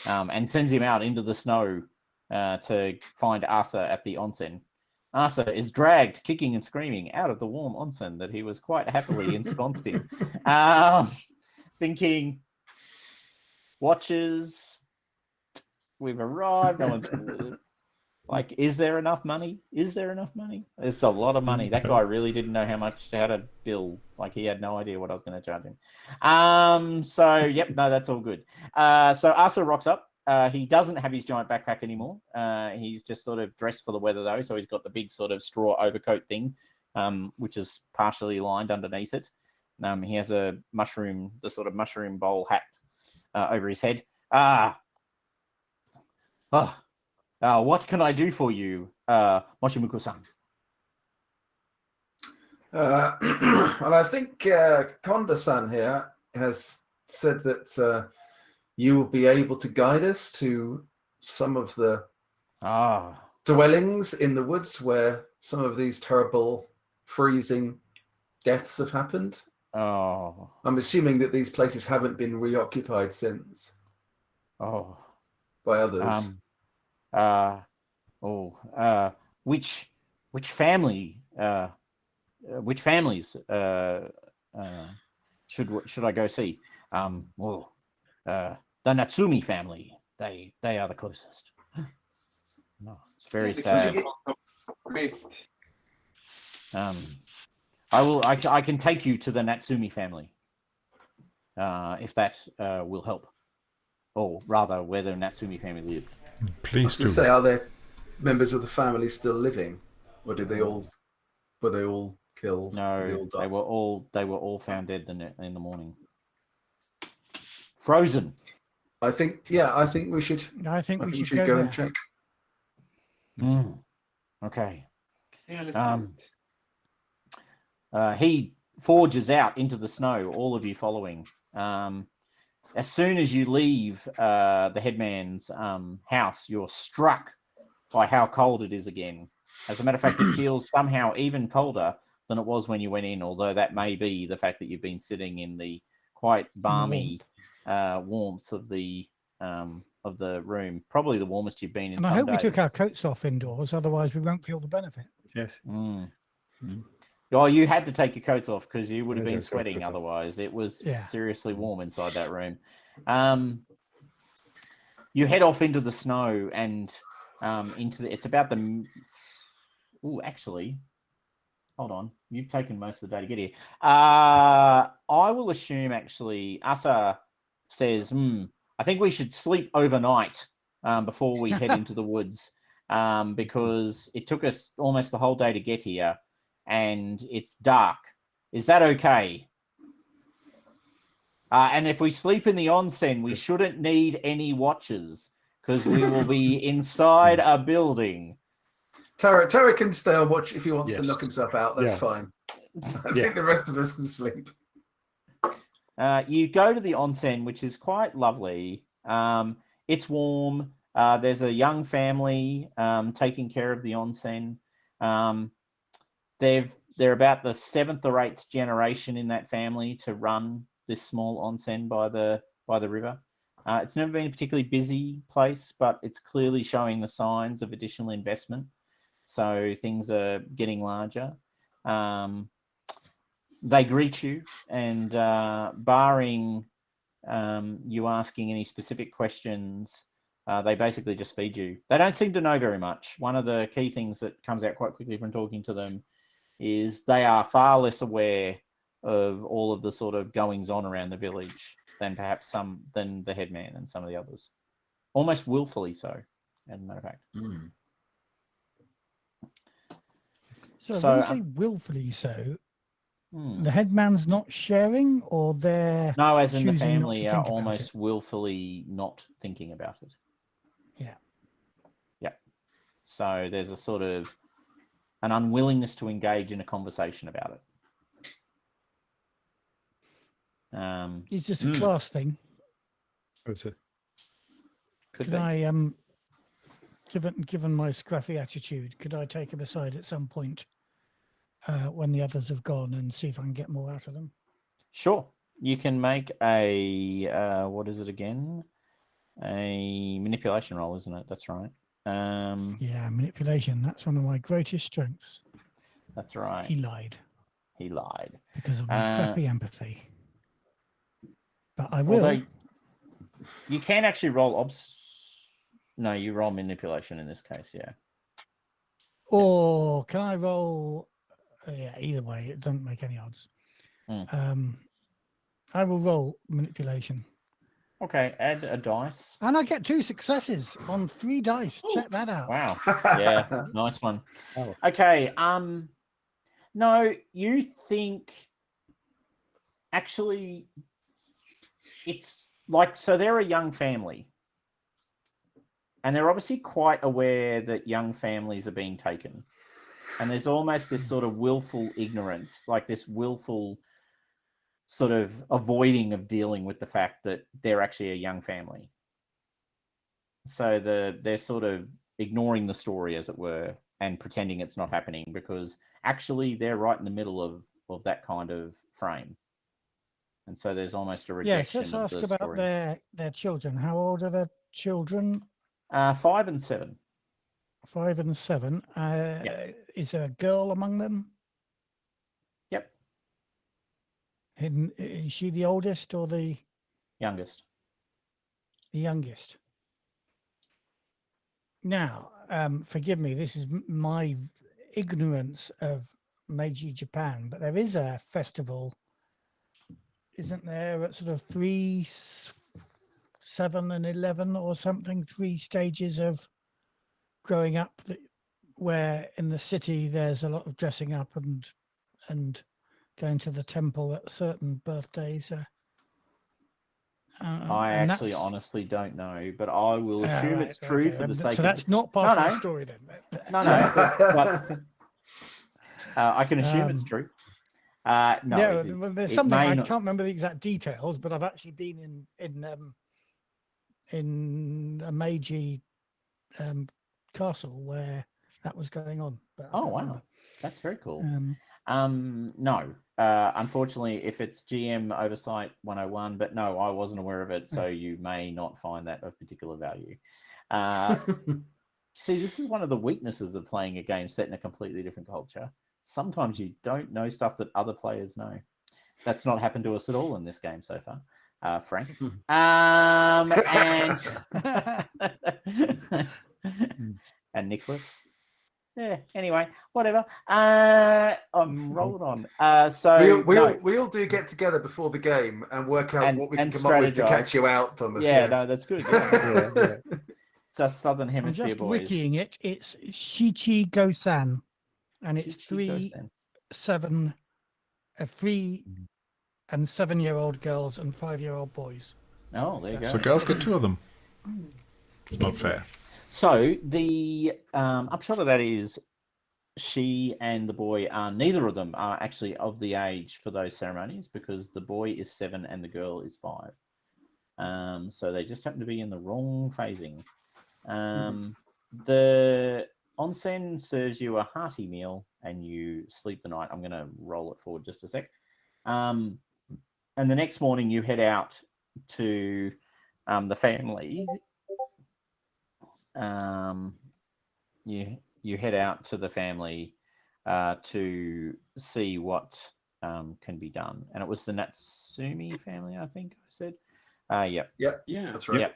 and sends him out into the snow to find Asa at the onsen. Asa is dragged, kicking and screaming, out of the warm onsen that he was quite happily ensconced in. Thinking, watches, we've arrived, no one's... Like, is there enough money? Is there enough money? It's a lot of money. That guy really didn't know how to bill. Like, he had no idea what I was going to charge him. So, yep, no, that's all good. So Asa rocks up. He doesn't have his giant backpack anymore. He's just sort of dressed for the weather, though. So he's got the big sort of straw overcoat thing, which is partially lined underneath it. He has the sort of mushroom bowl hat over his head. What can I do for you, Moshimuko-san? Well, I think Konda-san here has said that you will be able to guide us to some of the dwellings in the woods where some of these terrible freezing deaths have happened. Oh. I'm assuming that these places haven't been reoccupied since. Oh. By others. Which family? Which families should I go see? The Natsumi family. They are the closest. No, it's very sad. I can take you to the Natsumi family, if that will help. Or rather, where the Natsumi family live. Please do. Say, are there members of the family still living, or were they all killed? No, they were all found dead in the morning. Frozen. I think we should. I think we should go there. and check. Okay. Yeah, he forges out into the snow, all of you following. As soon as you leave the headman's house, you're struck by how cold it is again. As a matter of fact, it feels somehow even colder than it was when you went in, although that may be the fact that you've been sitting in the quite balmy warmth of the room. Probably the warmest you've been in some days. I hope we took our coats off indoors, otherwise we won't feel the benefit. Yes. Oh, you had to take your coats off because you would have been sweating otherwise. It was seriously warm inside that room. You head off into the snow and it's about the... Oh, actually, hold on. You've taken most of the day to get here. I will will assume actually Asa says, I think we should sleep overnight before we head into the woods because it took us almost the whole day to get here and it's dark. Is that okay? And if we sleep in the onsen, we shouldn't need any watches because we will be inside a building. Tara can stay on watch if he wants to knock himself out. That's fine. I think the rest of us can sleep. You go to the onsen, which is quite lovely. It's warm. There's a young family taking care of the onsen. They're about the 7th or 8th generation in that family to run this small onsen by the river. It's never been a particularly busy place, but it's clearly showing the signs of additional investment. So things are getting larger. They greet you, and barring you asking any specific questions, they basically just feed you. They don't seem to know very much. One of the key things that comes out quite quickly from talking to them is they are far less aware of all of the sort of goings on around the village than perhaps than the headman and some of the others. Almost willfully so, as a matter of fact. So when you say willfully so, the headman's not sharing, or they're as in the choosing family not to are think about almost it? willfully not thinking about it. Yeah. So there's a sort of an unwillingness to engage in a conversation about it. It's just a class thing. Could I, given my scruffy attitude, could I take him aside at some point when the others have gone and see if I can get more out of them? Sure. You can make a, what is it again? A manipulation roll, isn't it? That's right. Yeah, manipulation. That's one of my greatest strengths. That's right. He lied. Because of my crappy empathy. But I will. Although you can actually roll No, you roll manipulation in this case, yeah. Or can I roll? Yeah, either way, it doesn't make any odds. I will roll manipulation. Okay, add a dice. And I get 2 successes on 3 dice. Ooh. Check that out. Wow. Yeah, nice one. Okay, no, you think actually it's like, so they're a young family. And they're obviously quite aware that young families are being taken. And there's almost this sort of willful ignorance, like this willful sort of avoiding of dealing with the fact that they're actually a young family. So they're sort of ignoring the story, as it were, and pretending it's not happening because actually they're right in the middle of that kind of frame. And so there's almost a rejection of the story. Yes, let's ask about their children. How old are their children? 5 and 7. 5 and 7. Is there a girl among them? Yep. Is she the oldest or the youngest? The youngest. Now, forgive me, this is my ignorance of Meiji Japan, but there is a festival, isn't there, at sort of 3, 7 and 11 or something, 3 stages of growing up, where in the city there's a lot of dressing up and going to the temple at certain birthdays. I actually honestly don't know, but I will assume it's true for the sake of... So that's not part of the story then? No, but I can assume it's true. No, there's something, I can't remember the exact details, but I've actually been in a Meiji castle where that was going on. But oh, wow. That's very cool. No, unfortunately, if it's GM Oversight 101, but no, I wasn't aware of it, so you may not find that of particular value. See, this is one of the weaknesses of playing a game set in a completely different culture. Sometimes you don't know stuff that other players know. That's not happened to us at all in this game so far, Frank. And Nicholas. Yeah. Anyway, whatever. I'm rolling on. So we all do get together before the game and work out what we can come up with to strategize. catch you out, Thomas. Yeah, no, that's good. Yeah. It's us Southern I'm Hemisphere just boys. wikiing it. It's Shichi Go-san, and it's Shichi 3 and 7-year-old girls and 5-year-old boys. Oh, there you go. So girls get 2 of them. It's not fair. So the upshot of that is she and the boy neither of them are actually of the age for those ceremonies because the boy is 7 and the girl is 5. So they just happen to be in the wrong phasing. The onsen serves you a hearty meal and you sleep the night. I'm going to roll it forward just a sec. And the next morning you head out to the family. You head out to the family to see what can be done. And it was the Natsumi family, I think I said. Yep. Yeah, that's right.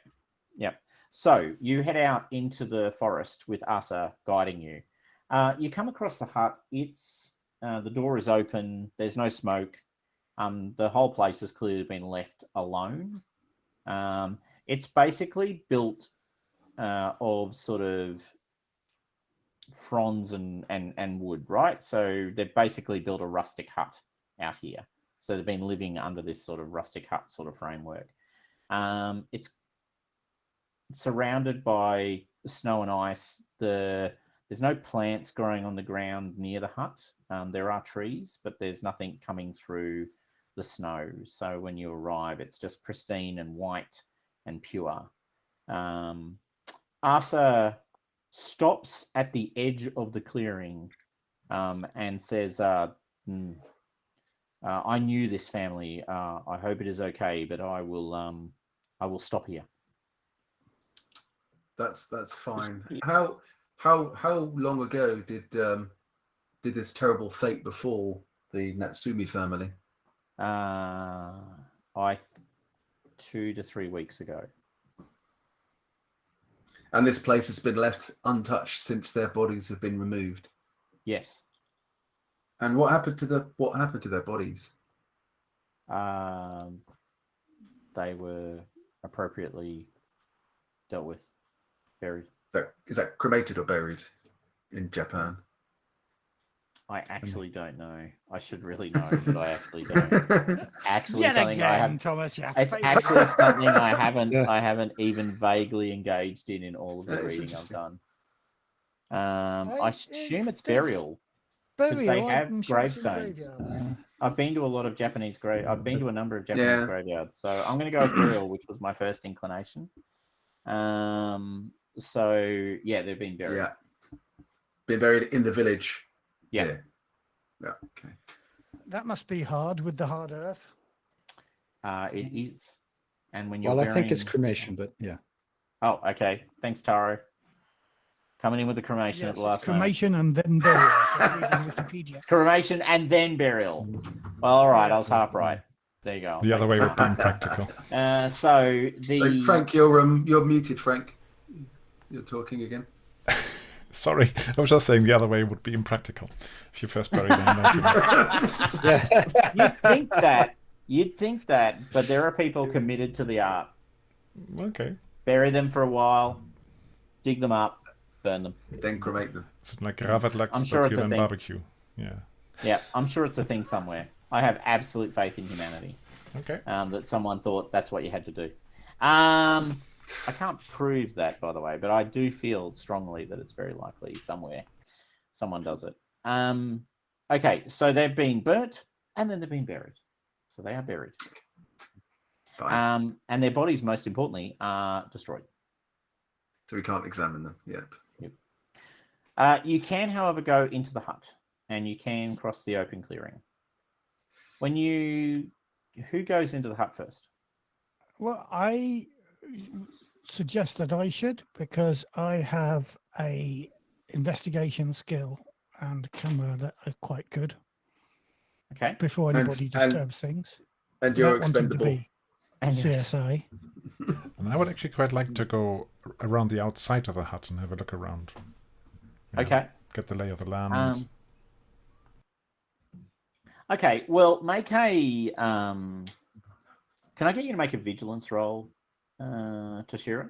Yep. So you head out into the forest with Asa guiding you. You come across the hut. It's the door is open. There's no smoke. The whole place has clearly been left alone. It's basically built of sort of fronds and wood, right? So they've basically built a rustic hut out here. So they've been living under this sort of rustic hut sort of framework. It's surrounded by snow and ice. There's no plants growing on the ground near the hut. There are trees, but there's nothing coming through the snow. So when you arrive, it's just pristine and white and pure. Asa stops at the edge of the clearing and says, I knew this family. I hope it is okay, but I will stop here. That's fine. How long ago did this terrible fate befall the Natsumi family? 2 to 3 weeks ago. And this place has been left untouched since their bodies have been removed. Yes. And what happened to their bodies? They were appropriately dealt with, buried. Is that cremated or buried in Japan? I actually don't know. I should really know, but I actually don't. Actually, Yet something again, I have. Thomas, It's actually something I haven't even vaguely engaged in all of the That is reading I've interesting. done. I assume it's burial. Because they have gravestones. I've been to a lot of Japanese I've been to a number of Japanese graveyards, so I'm going to go with burial, which was my first inclination. So yeah, they've been buried. Yeah, been buried in the village. Yeah. Okay. That must be hard with the hard earth. It is, and when you're I think it's cremation, but yeah. Oh, okay. Thanks, Taro. Coming in with the cremation at the last cremation and then burial. Wikipedia. Cremation and then burial. Well, all right, I was half right. There you go. The other way would be impractical. So Frank, you're muted, Frank. You're talking again. Sorry, I was just saying the other way would be impractical if you first bury them. You'd think that, but there are people committed to the art. Okay. Bury them for a while, dig them up, burn them, then cremate them. It's like Ravatlax, I'm sure it's a and thing. barbecue. Yeah. Yeah, I'm sure it's a thing somewhere. I have absolute faith in humanity. Okay. That someone thought that's what you had to do. I can't prove that, by the way, but I do feel strongly that it's very likely somewhere someone does it. Okay, so they've been burnt and then they've been buried. So they are buried. And their bodies, most importantly, are destroyed. So we can't examine them. Yep. You can, however, go into the hut and you can cross the open clearing. Who goes into the hut first? Well, I suggest that I should, because I have a investigation skill and camera that are quite good. Okay. Before anybody disturbs things. And you're expendable. And CSI. And I would actually quite like to go around the outside of the hut and have a look around. Okay. get the lay of the land. Okay, well, make a. Can I get you to make a vigilance roll, Toshiro?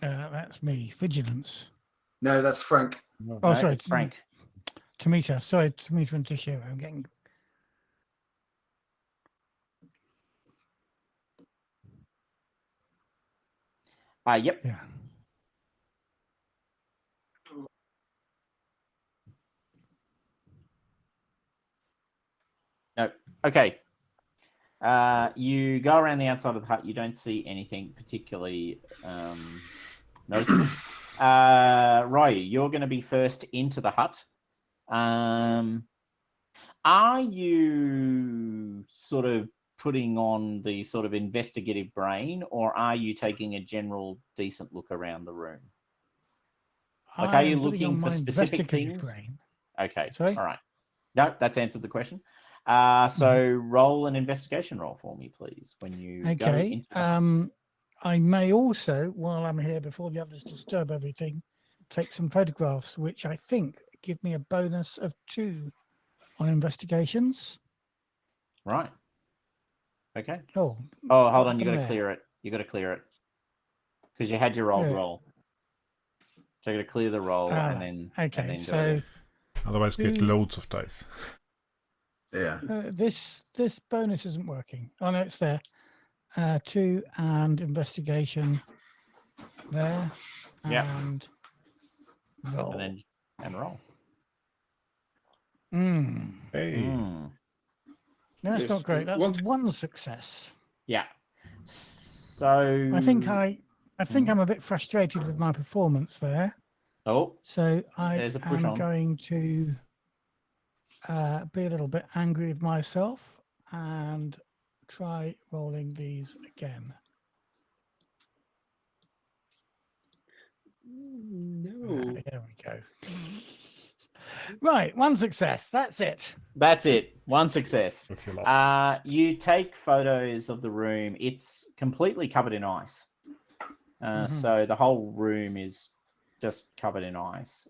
That's me. Vigilance. No, that's Frank. Oh, sorry, it's Frank. Tomita. Sorry, Tomita and Toshiro. I'm getting. Yep. Yeah. No. Okay. You go around the outside of the hut. You don't see anything particularly noticeable. Ryu, you're going to be first into the hut. Are you sort of putting on the sort of investigative brain, or are you taking a general decent look around the room? Like, are you looking for specific things? Brain. Okay. Sorry? All right. No, that's answered the question. So roll an investigation roll for me, please, when you go into the hut. I may also, while I'm here before the others disturb everything, take some photographs, which I think give me a bonus of 2 on investigations. Right. Okay. Oh, hold on. You got to clear it. You got to clear it because you had your old roll. So you got to clear the roll and then. Okay. And then so. Otherwise, get loads of dice. Yeah. This bonus isn't working. Oh no, it's there. 2 and investigation there. Yeah. And roll. And roll. Hey. No, it's not great. That's 1 success. Yeah. So I think I'm a bit frustrated with my performance there. Oh. So I am going to be a little bit angry with myself and try rolling these again. No. There we go. Right, 1 success. That's it. That's it. 1 success. That's a lot. You take photos of the room. It's completely covered in ice. So the whole room is just covered in ice.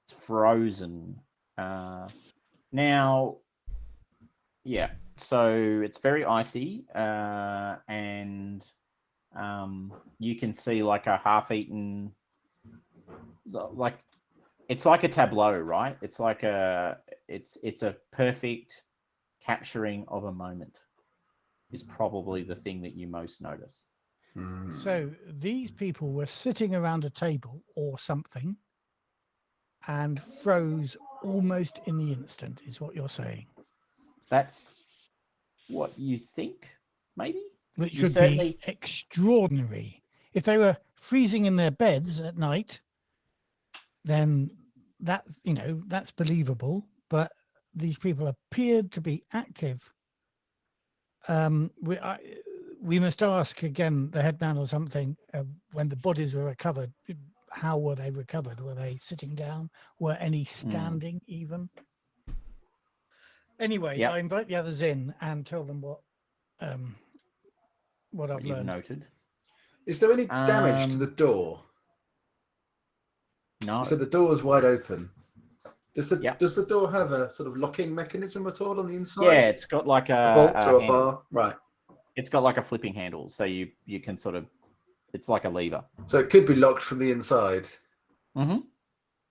It's frozen. Now, yeah. So it's very icy, and you can see like a half-eaten, like it's like a tableau, right? It's like it's a perfect capturing of a moment. Is probably the thing that you most notice. So these people were sitting around a table or something and froze almost in the instant, is what you're saying. That's what you think, maybe? Which would be extraordinary. If they were freezing in their beds at night, then that's believable. But these people appeared to be active. We must ask again the headman or something, when the bodies were recovered, how were they recovered? Were they sitting down? Were any standing even? Anyway, I invite the others in and tell them what I've learned. Noted. Is there any damage to the door? No. So the door is wide open. Does the door have a sort of locking mechanism at all on the inside? Yeah, it's got like a bolt or a bar. Right. It's got like a flipping handle, so you can sort of, it's like a lever. So it could be locked from the inside. Mm-hmm.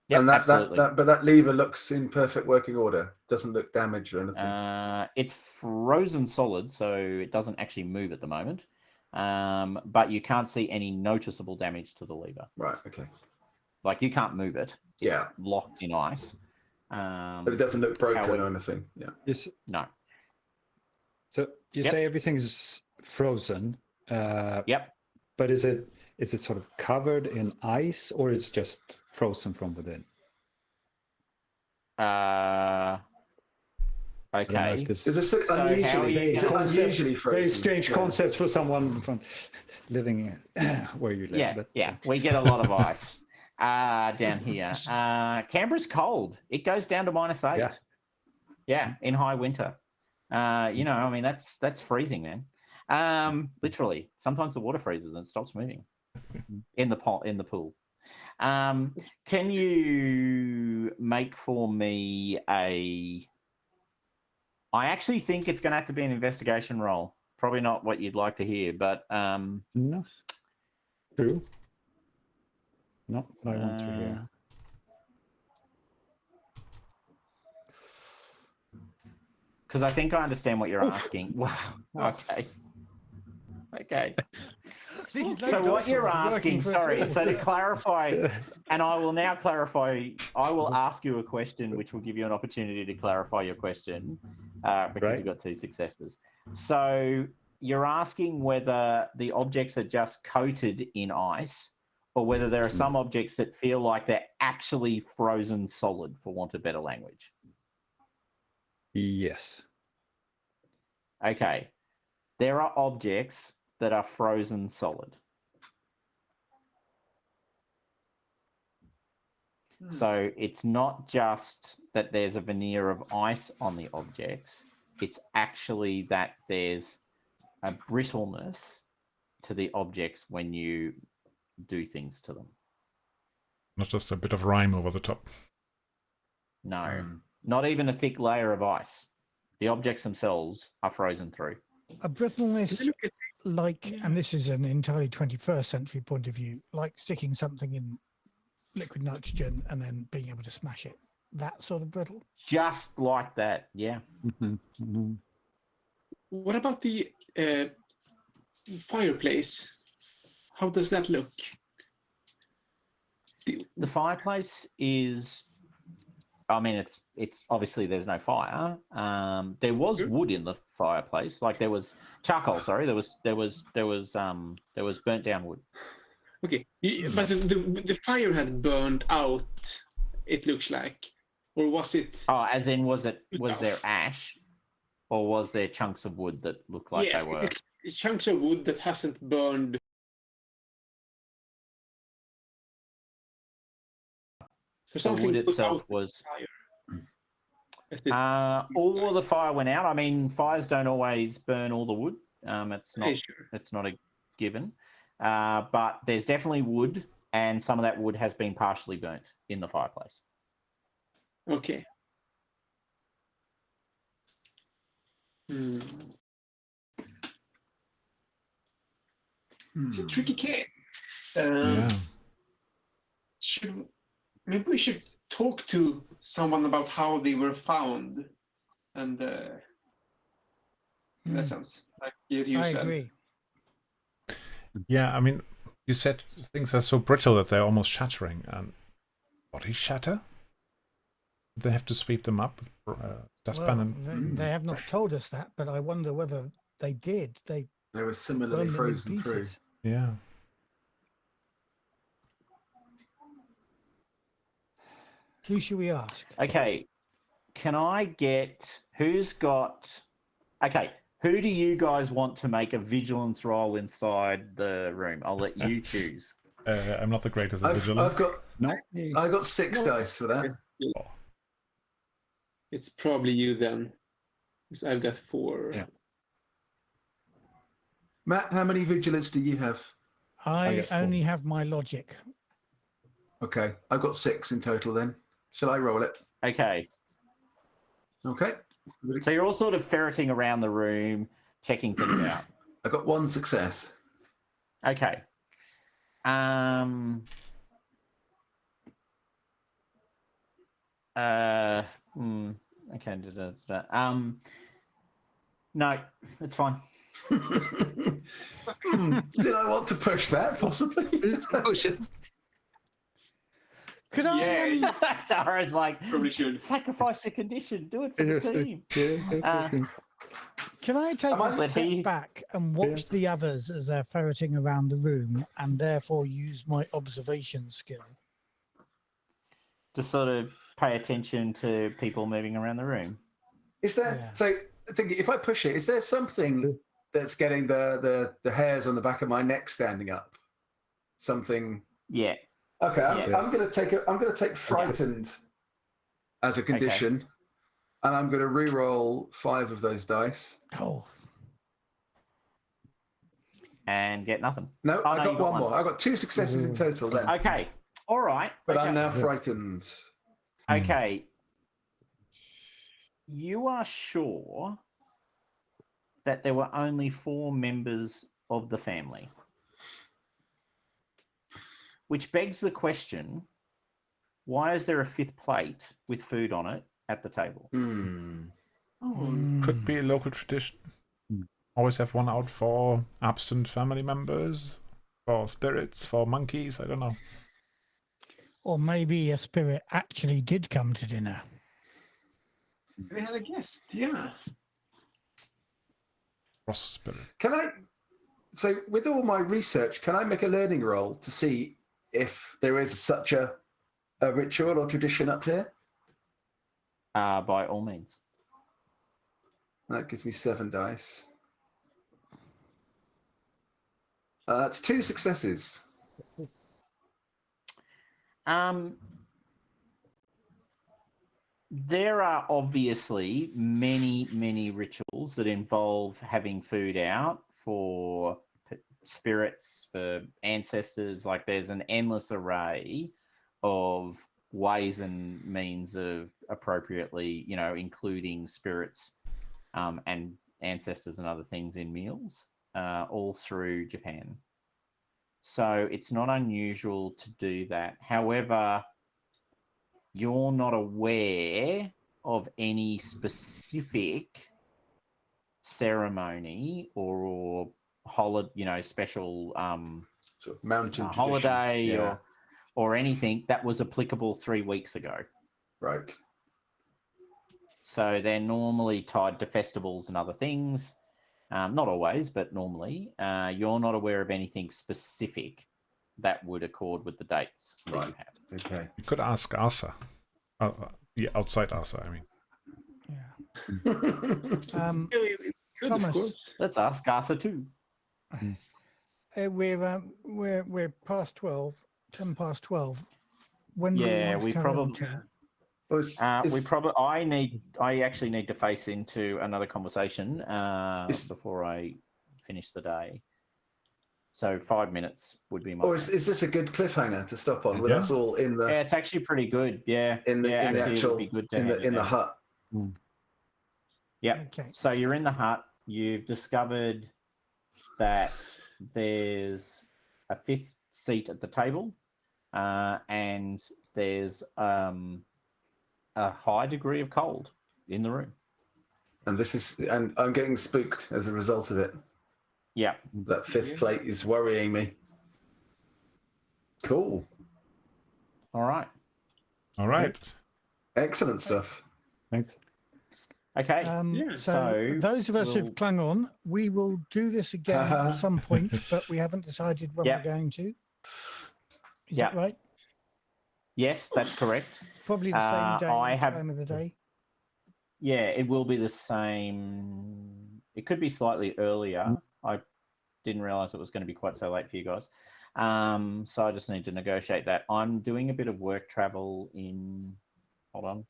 Yeah, and absolutely. But that lever looks in perfect working order. Doesn't look damaged or anything. It's frozen solid, so it doesn't actually move at the moment. But you can't see any noticeable damage to the lever. Right. Okay. Like you can't move it. It's locked in ice. But it doesn't look broken or anything. Yeah. No. So you say everything's frozen. Yep. But is it sort of covered in ice, or it's just frozen from within? Okay. Does this look unusually frozen? Very strange concept for someone from living where you live. Yeah. We get a lot of ice down here. Canberra's cold. It goes down to -8. Yeah, in high winter. I mean that's freezing, man. Literally, sometimes the water freezes and it stops moving in the pool. Can you make for me a... I actually think it's going to have to be an investigation roll. Probably not what you'd like to hear, but... No. True. Not what I want to hear. Because I think I understand what you're asking. Wow. Okay. Okay. So what you're asking, sorry, so to clarify, and I will now clarify, I will ask you a question which will give you an opportunity to clarify your question because you've got 2 successes. So you're asking whether the objects are just coated in ice or whether there are some objects that feel like they're actually frozen solid, for want of better language. Yes. Okay. There are objects that are frozen solid. So it's not just that there's a veneer of ice on the objects, it's actually that there's a brittleness to the objects when you do things to them. Not just a bit of rime over the top. No, not even a thick layer of ice. The objects themselves are frozen through. A brittleness, like, and this is an entirely 21st century point of view, like sticking something in liquid nitrogen and then being able to smash it. That sort of brittle? Just like that, yeah. What about the fireplace? How does that look? The fireplace is... I mean, it's obviously there's no fire. There was wood in the fireplace, like there was charcoal. Sorry, there was burnt down wood. Okay, but the fire had burned out. It looks like, or was it? Oh, as in, was there ash, or was there chunks of wood that looked like they were? It's chunks of wood that hasn't burned. The wood itself was... all of the fire went out. I mean, fires don't always burn all the wood. It's not a given. But there's definitely wood, and some of that wood has been partially burnt in the fireplace. Okay. It's a tricky case. Maybe we should talk to someone about how they were found, and in that sense, like you I said. agree. Yeah, I mean, you said things are so brittle that they're almost shattering. And bodies shatter? They have to sweep them up with dustpan. They have not told us that, but I wonder whether they did. They were similarly frozen through. Yeah. Who should we ask? Okay, can I get... Who's got... Okay, who do you guys want to make a vigilance roll inside the room? I'll let you choose. I'm not the greatest at vigilance. I got 6 dice for that. It's probably you then, because I've got 4. Yeah. Matt, how many vigilance do you have? I only have my logic. Okay, I've got 6 in total then. Shall I roll it? Okay. Okay. So you're all sort of ferreting around the room, checking things out. I got 1 success. Okay. Okay. No, it's fine. Did I want to push that, possibly? Push it. Could I? Tara's like, probably should sacrifice your condition. Do it for the team. Can I take a step back and watch the others as they're ferreting around the room, and therefore use my observation skill? Just sort of pay attention to people moving around the room. Is there? So, thinking, if I push it, is there something that's getting the hairs on the back of my neck standing up? Something. Yeah. Okay, I'm going to take frightened as a condition, and I'm going to re-roll 5 of those dice. Oh. And get nothing. No, I got one more. I got 2 successes in total then. Okay. All right. But okay. I'm now frightened. Okay. You are sure that there were only 4 members of the family? Which begs the question, why is there a 5th plate with food on it at the table? Could be a local tradition. Always have one out for absent family members, for spirits, for monkeys, I don't know. Or maybe a spirit actually did come to dinner. They had a guest, yeah. Cross spirit. So with all my research, can I make a learning roll to see if there is such a ritual or tradition up here? By all means. That gives me 7 dice. It's 2 successes. There are obviously many rituals that involve having food out for spirits, for ancestors. Like there's an endless array of ways and means of appropriately, including spirits and ancestors and other things in meals, all through Japan. So it's not unusual to do that. However, you're not aware of any specific ceremony or holiday, special sort of mountain holiday or anything that was applicable 3 weeks ago. Right. So they're normally tied to festivals and other things. Not always, but normally. You're not aware of anything specific that would accord with the dates that you have. Okay. You could ask Asa. Outside Asa, I mean. Yeah. Thomas, let's ask Asa too. We're past 12, 10 past 12. When do we probably. I actually need to face into another conversation before I finish the day. So 5 minutes would be my. Or is this a good cliffhanger to stop on with us all in the? Yeah, it's actually pretty good. Yeah, in the actual be good in the hut. Yeah. Okay. So you're in the hut. You've discovered that there's a 5th seat at the table, and there's a high degree of cold in the room. And I'm getting spooked as a result of it. Yeah. That 5th plate is worrying me. Cool. All right. Excellent stuff. Thanks. Okay. So those of us who've clung on, we will do this again at some point, but we haven't decided when we're going to. Is that right? Yes, that's correct. Probably the same day, time of the day. Yeah, it will be the same. It could be slightly earlier. I didn't realize it was going to be quite so late for you guys. So I just need to negotiate that. I'm doing a bit of work travel in, hold on,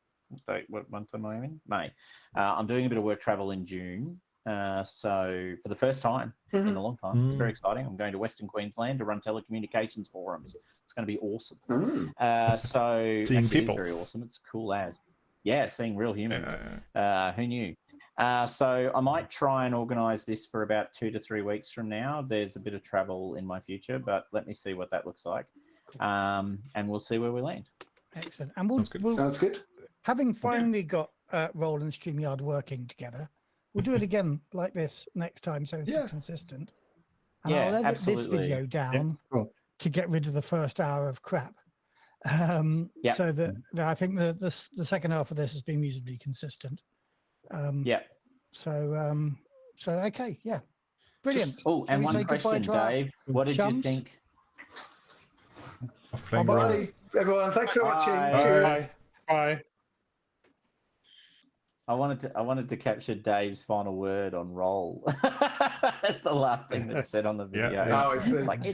what month am I in? May. I'm doing a bit of work travel in June. So for the first time in a long time, it's very exciting. I'm going to Western Queensland to run telecommunications forums. It's going to be awesome. So seeing people, it's very awesome. It's cool as. Yeah, seeing real humans. Who knew? So I might try and organise this for about 2 to 3 weeks from now. There's a bit of travel in my future, but let me see what that looks like. And we'll see where we land. Excellent. And Sounds good. Having finally got Roll and StreamYard working together, we'll do it again like this next time, so it's consistent. And I'll edit this video down to get rid of the first hour of crap. So that I think the second half of this has been reasonably consistent. So okay, brilliant. And one question, Dave. What did you think? Bye, everyone. Thanks for watching. Cheers. Bye. I wanted to capture Dave's final word on roll. That's the last thing that's said on the video. Oh, I see. It's like,